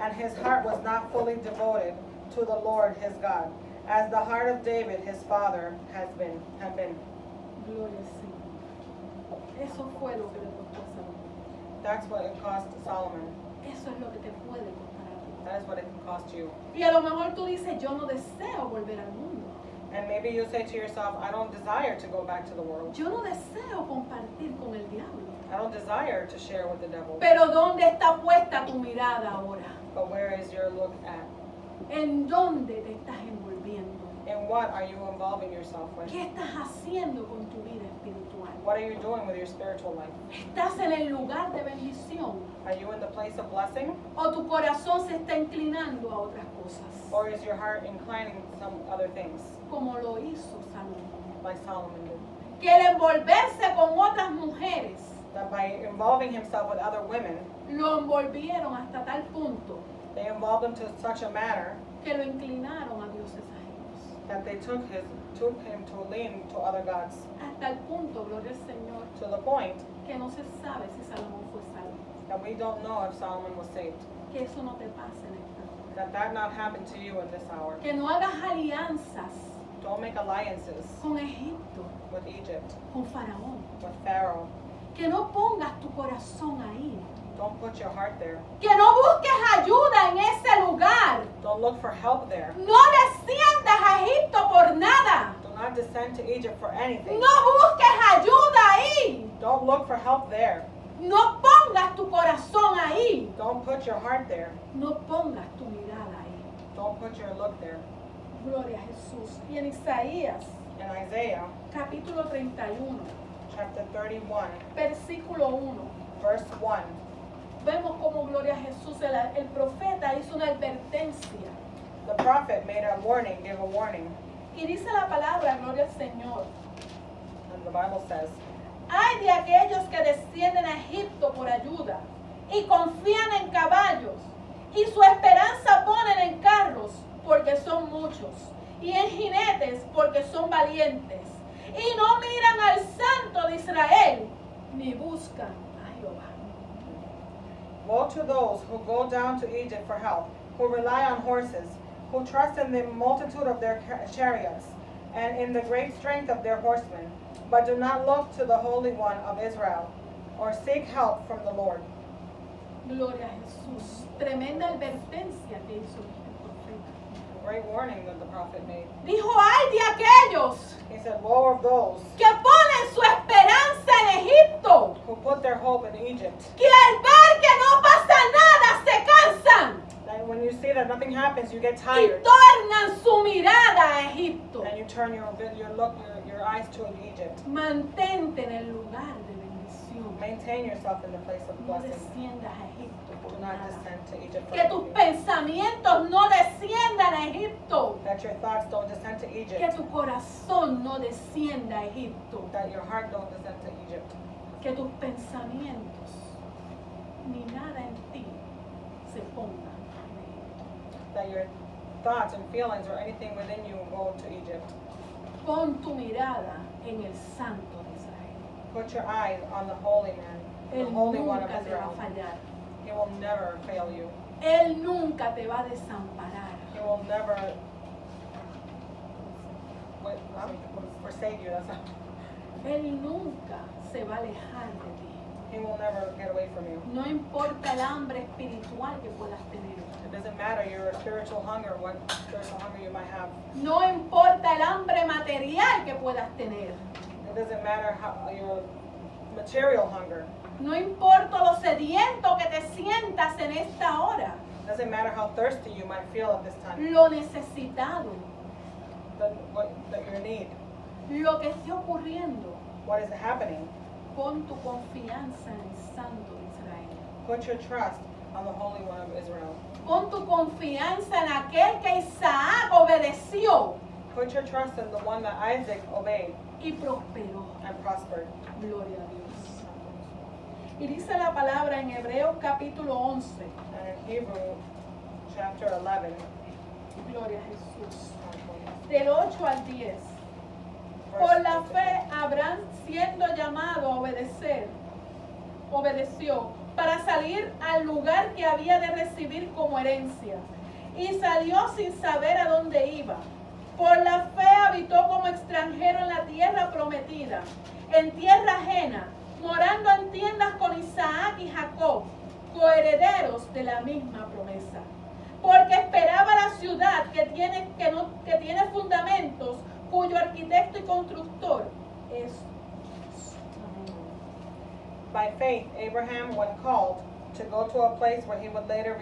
and his heart was not fully devoted to the Lord his God, as the heart of David his father had been. Gloria al Señor. Eso fue lo que le costó a Salomón. That's what it cost Solomon. Eso es lo que te puede costar a ti. That is what it can cost you. Y a lo mejor tú dices, yo no deseo volver al mundo. And maybe you say to yourself, I don't desire to go back to the world. Yo no deseo compartir con el diablo. I don't desire to share with the devil. Pero ¿dónde está puesta tu mirada ahora? But where is your look at? ¿En dónde te estás envolviendo? In what are you involving yourself with? ¿Qué estás haciendo con tu vida espiritual? What are you doing with your spiritual life? ¿Estás en el lugar de bendición? Are you in the place of blessing? ¿O tu corazón se está inclinando a otras cosas? Or is your heart inclining to some other things, Como lo hizo Salomón. like Solomon did? Que el envolverse con otras mujeres That by involving himself with other women, lo envolvieron hasta tal punto they involved him to such a manner que lo inclinaron a dioses ajenos. that they took him to lean to other gods, Hasta el punto, gloria al Señor, to the point que no se sabe si Salomón fue salvo. that we don't know if Solomon was saved. Que eso no te pase en esta hora. That not happened to you in this hour. Que no hagas alianzas Don't make alliances con Egipto, with Egypt, con Faraón. with Pharaoh. Que no pongas tu corazón ahí. Don't put your heart there. Que no busques ayuda en ese lugar. Don't look for help there. No desciendas a Egipto por nada. Do not descend to Egypt for anything. No busques ayuda ahí. Don't look for help there. No pongas tu corazón ahí. Don't put your heart there. No pongas tu mirada ahí. Don't put your look there. Gloria a Jesús. Y en Isaías, In Isaiah capítulo 31, chapter 31, versículo 1, verse 1, vemos como Gloria a Jesús, el profeta hizo una advertencia. the prophet made a warning, gave a warning, Y dice la palabra, Gloria al Señor. and the Bible says, Ay de aquellos que descienden a Egipto por ayuda y confían en caballos y su esperanza ponen en carros porque son muchos y en jinetes porque son valientes y no miran al Santo de Israel ni buscan a Jehová. Woe to those who go down to Egypt for help, who rely on horses, who trust in the multitude of their chariots and in the great strength of their horsemen, but do not look to the Holy One of Israel or seek help from the Lord. Gloria a Jesús. Tremenda advertencia que hizo el profeta. Great warning that the prophet made. Dijo, ay de aquellos He said, woe of those que ponen su esperanza en Egipto, who put their hope in Egypt. que al ver que no pasa nada se cansan And when you see that nothing happens, you get y tired. tornan su mirada a Egipto. And you turn your eyes to Egypt. Mantente en el lugar de bendición. Maintain yourself in the place of No blessing. desciendas a Egipto Do por not nada. descend to Egypt for Que tus anything. pensamientos no desciendan a Egipto. That your thoughts don't descend to Que Egypt. tu corazón no descienda a Egipto. That your heart don't descend to Egypt. Que tus pensamientos ni nada en ti se ponga en Egipto. That your thoughts and feelings or anything within you go to Egypt. Pon tu mirada en el Santo de Israel. Put your eyes on the Holy Man, the Él Holy One of nunca te va a Israel. fallar. He will never fail you. Él nunca te va a desamparar. He will never forsake you. That's not, Él nunca se va a alejar de ti. he will never get away from you. No importa el hambre espiritual que puedas tener. It doesn't matter your spiritual hunger, what spiritual hunger you might have. No importa el hambre material que puedas tener. It doesn't matter how your material hunger. No importa lo sediento que te sientas en esta hora. It doesn't matter how thirsty you might feel at this time. Lo necesitado. That your need. Lo que esté ocurriendo. What is happening? Pon tu confianza en el Santo de Israel. Put your trust on the Holy One of Israel. Pon tu confianza en aquel que Isaac obedeció Put your trust in the one that Isaac obeyed y prosperó. and prospered. Gloria a Dios. Y dice la palabra en Hebreos capítulo 11. And in Hebrew chapter 11, Gloria a Jesús. Del 8 al 10. verse Por la 8. fe, Abraham, siendo llamado a obedecer, obedeció para salir al lugar que había de recibir como herencia. Y salió sin saber a dónde iba. Por la fe habitó como extranjero en la tierra prometida, en tierra ajena, morando en tiendas con Isaac y Jacob, coherederos de la misma promesa. Porque esperaba la ciudad que tiene fundamentos, cuyo arquitecto y constructor es Dios. By faith, Abraham, when called to go to a place where he would later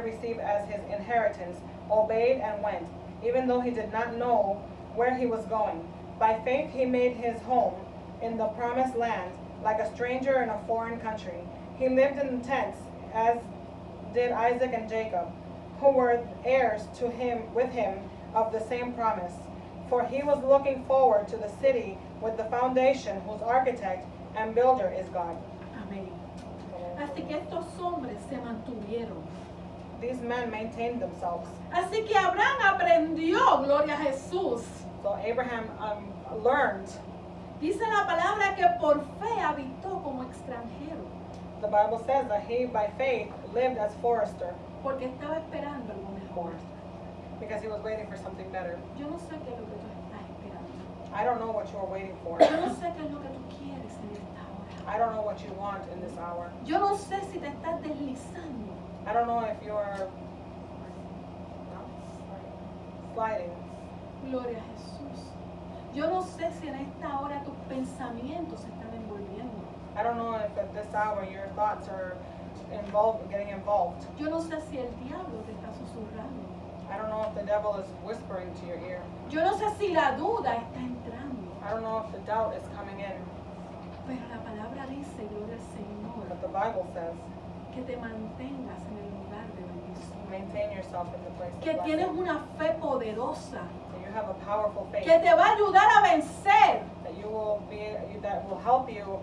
receive as his inheritance, obeyed and went, even though he did not know where he was going. By faith, he made his home in the promised land, like a stranger in a foreign country. He lived in tents, as did Isaac and Jacob, who were heirs with him of the same promise. For he was looking forward to the city with the foundation, whose architect and builder is God. Amén. Así que estos hombres se mantuvieron. These men maintained themselves. Así que Abraham aprendió, gloria a Jesús. So Abraham learned. Dice la palabra que por fe habitó como extranjero, The Bible says that he, by faith, lived as forester porque estaba esperando algo mejor. because he was waiting for something better. Yo no sé qué es lo que tú estás esperando. I don't know what you're waiting for. Yo no sé qué es lo que tú quieres en esta hora. I don't know what you want in this hour. Yo no sé si te estás deslizando. I don't know if you're sliding. Gloria a Jesús. Yo no sé si en esta hora tus pensamientos se están envolviendo. I don't know if at this hour your thoughts are getting involved. Yo no sé si el diablo te está susurrando. I don't know if the devil is whispering to your ear. Yo no sé si la duda está entrando. I don't know if the doubt is coming in. Pero la palabra dice, gloria al Señor, But the Bible says, que te mantengas en el lugar de bendición. maintain yourself in the place of Que tienes blessing. una fe poderosa. That you have a powerful faith. Que te va a ayudar a vencer. That will help you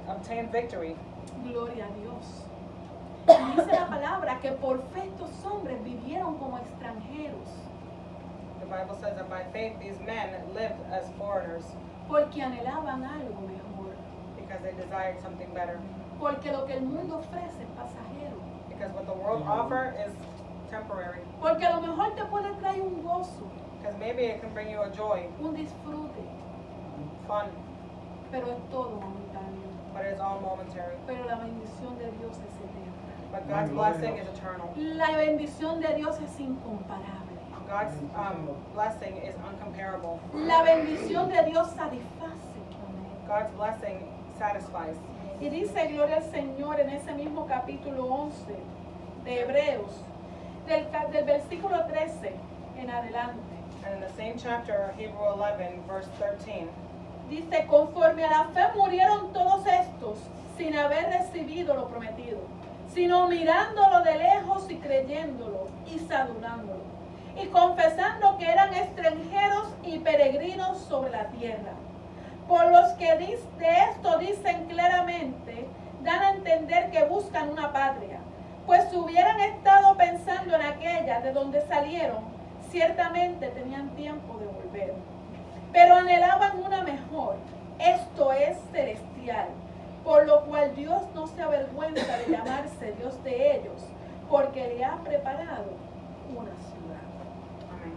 obtain victory. Gloria a Dios. Y dice la palabra que por fe estos hombres vivieron como extranjeros. The Bible says that by faith these men lived as foreigners Porque anhelaban algo mejor. because they desired something better. Porque lo que el mundo ofrece es pasajero. Because what the world offers is temporary. Porque a lo mejor te puede traer un gozo, Because maybe it can bring you a joy, un disfrute, fun, pero es todo momentáneo. but it is all momentary. Pero la bendición de Dios es eterna. But God's blessing is eternal. La bendición de Dios es incomparable. God's blessing is uncomparable. La bendición de Dios satisface. God's blessing satisfies. Y dice, gloria al Señor, en ese mismo capítulo 11 de Hebreos, del versículo 13 en adelante. And in the same chapter, Hebrew 11, verse 13, Dice, conforme a la fe murieron todos estos sin haber recibido lo prometido, sino mirándolo de lejos y creyéndolo y saludándolo, y confesando que eran extranjeros y peregrinos sobre la tierra. Por los que de esto dicen claramente, dan a entender que buscan una patria, pues si hubieran estado pensando en aquella de donde salieron, ciertamente tenían tiempo de volver. Pero anhelaban una mejor, esto es celestial, por lo cual Dios no se avergüenza de llamarse Dios de ellos, porque le ha preparado una ciudad. Amen.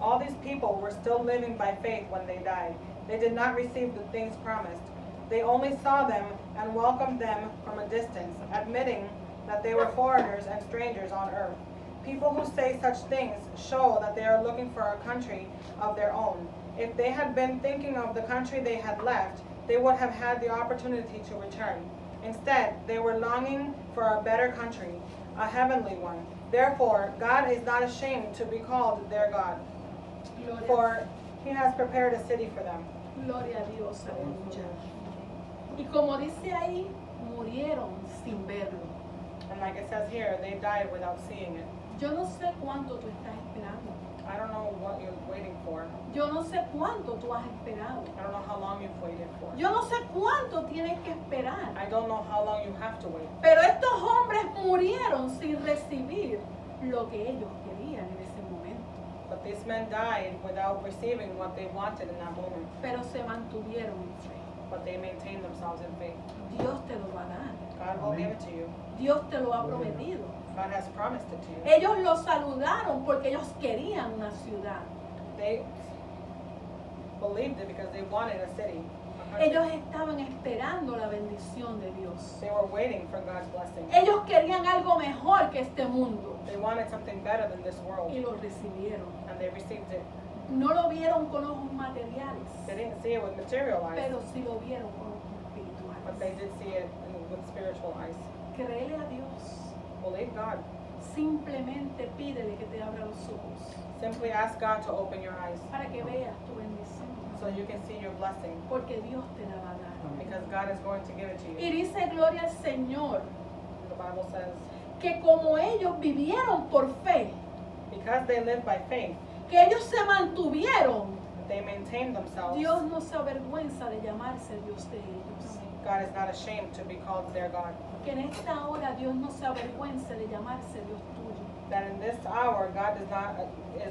All these people were still living by faith when they died. They did not receive the things promised. They only saw them and welcomed them from a distance, admitting that they were foreigners and strangers on earth. People who say such things show that they are looking for a country of their own. If they had been thinking of the country they had left, they would have had the opportunity to return. Instead, they were longing for a better country, a heavenly one. Therefore, God is not ashamed to be called their God, for He has prepared a city for them. Gloria a Dios, aleluya. Y como dice ahí, murieron sin verlo. And And like it says here, they died without seeing it. Yo no sé cuánto tú estás esperando. I don't know what you're waiting for. Yo no sé cuánto tú has esperado. I don't know how long you've waited for. Yo no sé cuánto tienes que esperar. I don't know how long you have to wait. Pero estos hombres murieron sin recibir lo que ellos querían en ese momento. But these men died without receiving what they wanted in that moment. Pero se mantuvieron en fe. But they maintained themselves in faith. Dios te lo va a dar. God will give it to you. Dios te lo ha prometido. God has promised it to you. Ellos lo saludaron porque ellos querían una ciudad. They believed it because they wanted a city. A country. Ellos estaban esperando la bendición de Dios. They were waiting for God's blessing. Ellos querían algo mejor que este mundo They wanted something better than this world. y lo recibieron. And they received it. No lo vieron con ojos materiales, They didn't see it with material eyes. pero sí lo vieron con ojos But they espirituales. did see it with spiritual eyes. Créele a Dios. Believe God. Simplemente pídele que te abra los ojos Simply ask God to open your eyes para que veas tu bendición. so you can see your blessing. Porque Dios te la va a dar. Because God is going to give it to Y you. dice gloria al Señor The Bible says, que como ellos vivieron por fe, because they live by faith, que ellos se mantuvieron, they maintain themselves. Dios no se avergüenza de llamarse Dios de ellos. God is not ashamed to be called their God. Que en esta hora Dios no se avergüence de llamarse Dios tuyo. That in this hour, God is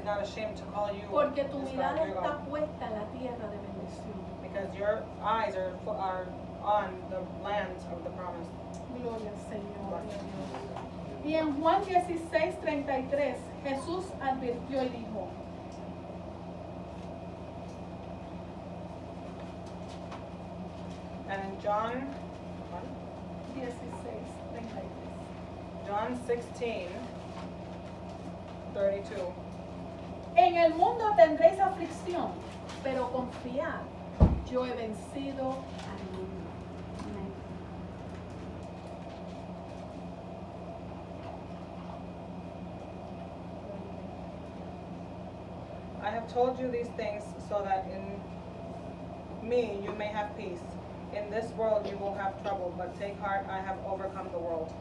not ashamed to call you Porque tu his God, mirada your está God. puesta en la tierra de bendición. Because your eyes are on the land of the promise. Gloria al Señor. Y en Juan 16:33 Jesús advirtió y dijo: And in John 16:32, en el mundo tendréis aflicción, pero confiad, yo he vencido al mundo. Amén. I have told you these things so that in me you may have peace. In this world you will have trouble, but take heart, I have overcome the world.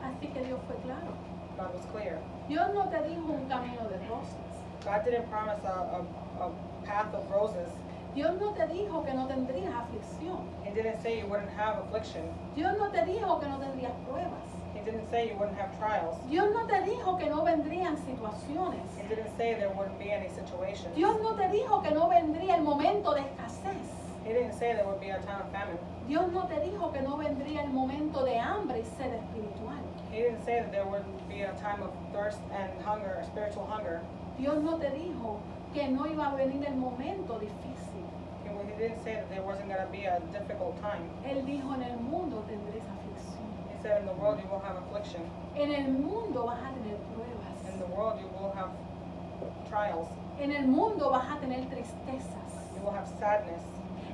Así que Dios fue claro. God was clear. Dios no te dijo un camino de rosas. God didn't promise a path of roses. Dios no te dijo que no tendrías aflicción. He didn't say you wouldn't have affliction. Dios no te dijo que no tendrías pruebas. He didn't say you wouldn't have trials. Dios no te dijo que no vendrían situaciones. He didn't say there wouldn't be any situations. Dios no te dijo que no vendría el momento de escasez. He didn't say there would be a time of famine. Dios no te dijo que no vendría el momento de hambre y sed espiritual. He didn't say that there wouldn't be a time of thirst and hunger, spiritual hunger. Dios no te dijo que no iba a venir el momento difícil. He didn't say that there wasn't going to be a difficult time. Él dijo: en el mundo tendréis aflicción. He said in the world you will have affliction. En el mundo vas a tener pruebas. In the world you will have trials. En el mundo vas a tener tristezas. You will have sadness.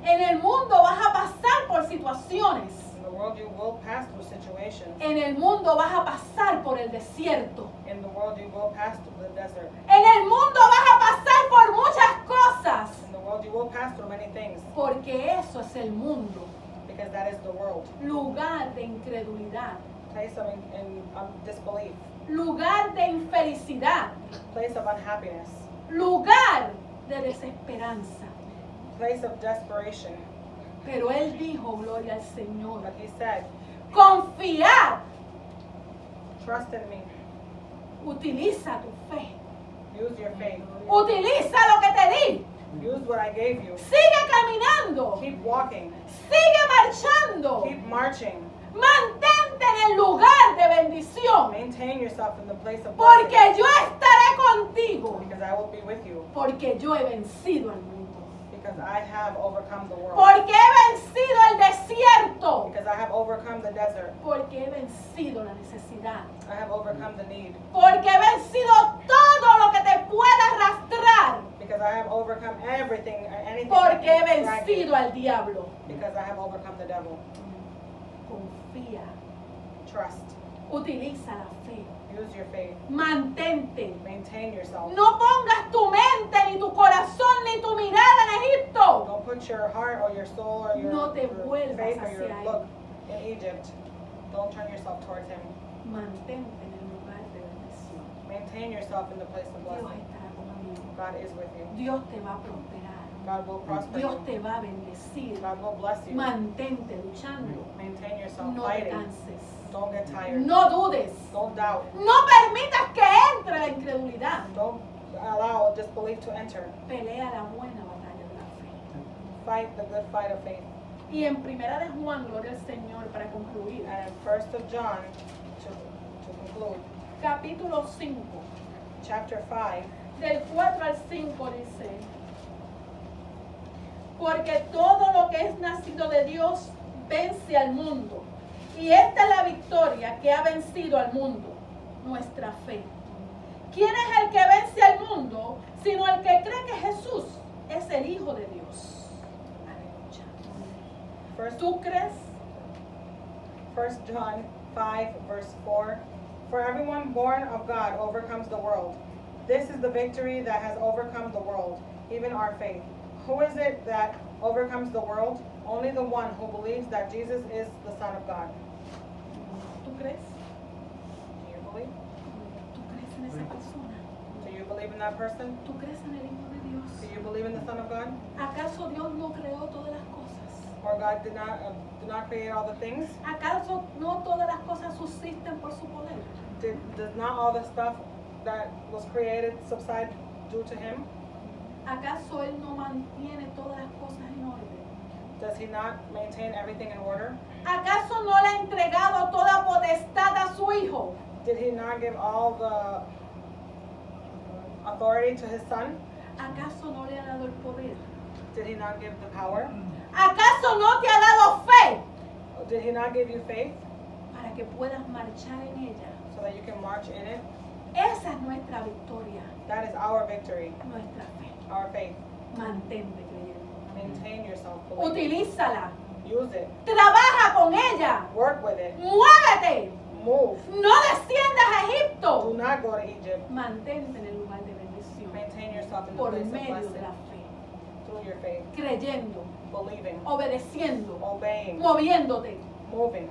En el mundo vas a pasar por situaciones. In the world you will pass through situations. En el mundo vas a pasar por el desierto. In the world you will pass through the desert. En el mundo vas a pasar por muchas cosas. In the world you will pass through many things. Porque eso es el mundo. Because that is the world. Lugar de incredulidad. Place of disbelief. Lugar de infelicidad. Place of unhappiness. Lugar de desesperanza. Place of desperation. Pero Él dijo, gloria al Señor, But he said, confiad, trust in me. utiliza tu fe, Use your faith. utiliza lo que te di, Use what I gave you. sigue caminando, Keep walking. sigue marchando, Keep marching. mantente en el lugar de bendición, Maintain yourself in the place of porque blessing. yo estaré contigo, Because I will be with you. porque yo he vencido al mundo, Because I have overcome the world. porque he vencido el desierto, Because I have overcome the desert. porque he vencido la necesidad, I have overcome the need. porque he vencido todo lo que te pueda arrastrar, Because I have overcome everything, anything porque he that can drag you. vencido al diablo. Because I have overcome the devil. Confía, Trust. utiliza la fe, Use your faith. mantente. Maintain yourself. No pongas tu mente, ni tu corazón, ni tu mirada en Egipto. Don't put your heart or your soul or your, No te your vuelvas faith or your hacia él. look in Egypt. Don't turn yourself towards him. Mantente en el lugar de bendición. Maintain yourself in the place of Dios blessing. estará conmigo. God is with you. Dios te va a prosperar. God will prosper Dios you. te va a bendecir. God will bless you. Mantente luchando. Maintain yourself No te fighting. canses. Don't get tired. No dudes. Don't doubt. No permitas que entre la incredulidad. Don't allow disbelief to enter. Pelea la buena batalla de la fe. Fight the good fight of faith. Y en Primera de Juan, gloria al Señor, para concluir, And in 1 of John, to conclude, capítulo 5, chapter 5, del 4 al 5 dice: porque todo lo que es nacido de Dios vence al mundo. Y esta es la victoria que ha vencido al mundo, nuestra fe. ¿Quién es el que vence al mundo? Sino el que cree que Jesús es el Hijo de Dios. Aleluya. First, ¿Tú crees? 1 John 5, verse 4. For everyone born of God overcomes the world. This is the victory that has overcome the world, even our faith. Who is it that overcomes the world? Only the one who believes that Jesus is the Son of God. ¿Tú crees? Do you believe? ¿Tú crees en esa persona? Do you believe in that person? ¿Tú crees en el Hijo de Dios? Do you believe in the Son of God? ¿Acaso Dios no creó todas las cosas? Or God did not create all the things? ¿Acaso no todas las cosas subsisten por su poder? Does not all the stuff that was created subside due to Him? ¿Acaso Él no mantiene todas las cosas en orden? Does He not maintain everything in order? ¿Acaso no le ha entregado toda potestad a su Hijo? Did He not give all the authority to His Son? ¿Acaso no le ha dado el poder? Did He not give the power? ¿Acaso no te ha dado fe Did He not give you faith para que puedas marchar en ella? so that you can march in it? Esa es nuestra victoria, That is our victory, nuestra fe. our faith. Mantente creyendo. Maintain yourself, believe. Utilízala. Use it. Trabaja con ella. Work with it. Muévete. Move. No desciendas a Do Egipto. not go to Egypt. Mantente en el lugar de bendición Maintain yourself in the por place of medio de blessing la fe. through your faith, Creyendo, believing, obedeciendo, obeying, moviéndote. moving.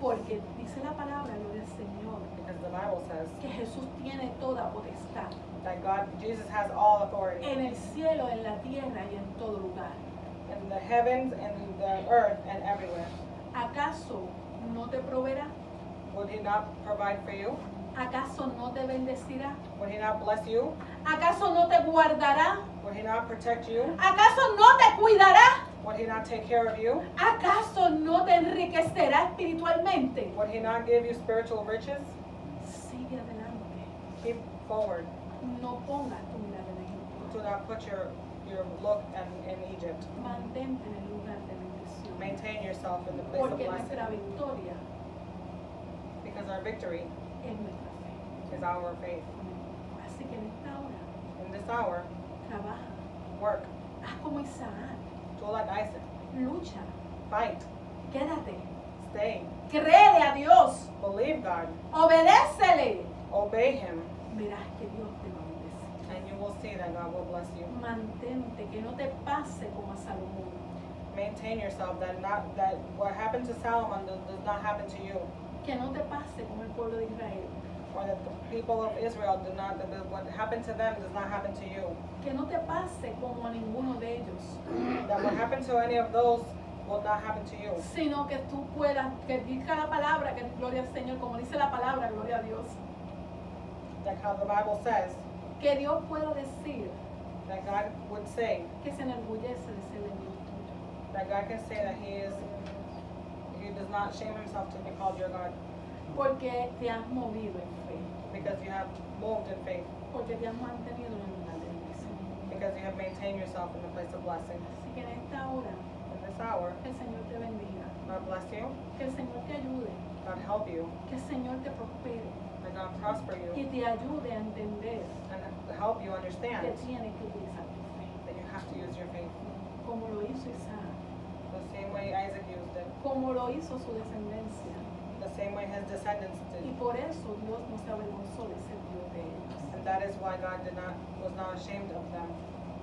Porque dice la palabra, gloria al Señor, Because the Bible says que Jesús tiene toda potestad that Jesus has all authority en el cielo, en la tierra y en todo lugar. in the heavens and the earth and everywhere. ¿Acaso no te proveerá? Would He not provide for you? ¿Acaso no te bendecirá? Would He not bless you? ¿Acaso no te guardará? Would He not protect you? ¿Acaso no te cuidará? Would He not take care of you? ¿Acaso no te enriquecerá espiritualmente? Would He not give you spiritual riches? Sigue adelante. Keep forward. No pongas tu mirada en Egipto. Do not put your look in Egypt. Mantente en el lugar de bendición. Maintain yourself in the place of Porque blessing. nuestra victoria Because our victory es nuestra fe. is our faith. Así que en esta hora, In this hour, trabaja. work. Haz como Isaac. Do like Isaac. Lucha. Fight. Quédate. Stay. Créele a Dios. Believe God. Obedécele. Obey Him. Verás que Dios te va a bendecir. And you will see that God will bless you. Mantente, que no te pase como a Salomón. Maintain yourself that what happened to Solomon does not happen to you. Que no te pase como el pueblo de Israel. Or that the people of Israel what happened to them does not happen to you. Que no te pase como a ninguno de ellos. That what happened to any of those will not happen to you. Sino que tú puedas, que diga la palabra, que gloria al Señor, como dice la palabra, gloria a Dios. Like how the Bible says, Que Dios pueda decir that God would say, que se enorgullece de ser el Dios tuyo. that God can say that He does not shame Himself to be called your God. Porque te has movido en fe. Because you have moved in faith. Porque te has mantenido en el lugar de bendición. Because you have maintained yourself in the place of blessing. Así que en esta hora, In this hour, que el Señor te bendiga. God bless you. Que el Señor te ayude. God help you. Que el Señor te prospere. That God prosper Que you. te ayude a entender And help you que understand tienes que utilizar tu fe. that you have to use your faith. Como lo hizo Isaac. The same way Isaac used it. Como lo hizo su descendencia. The same way his descendants Y did. por eso Dios no se avergonzó de ser Dios de ellos. And that is why God was not ashamed of them.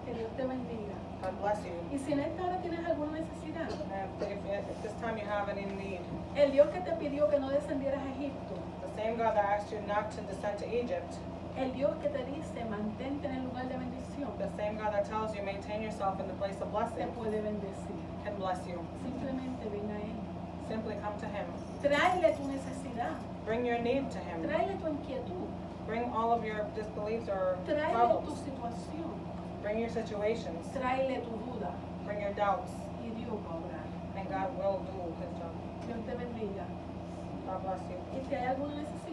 Que Dios te bendiga. God bless you. Y si en esta hora tienes alguna necesidad, And if this time you have any need, el Dios que te pidió que no descendieras a Egipto, the same God that asked you not to descend to Egypt, el Dios que te dice mantente en el lugar de bendición, the same God that tells you maintain yourself in the place of te blessing, puede bendecir. can bless you. Simplemente ven a Él. Simply come to Him. Tráele tu necesidad, Bring your need to Him. tráele tu inquietud, Bring all of your disbeliefs or tráele tu troubles. situación, Bring your situations. tráele tu duda Bring your doubts. y Dios va a obrar. And God will do His job. Dios te bendiga. God bless you. Y si hay alguna necesidad,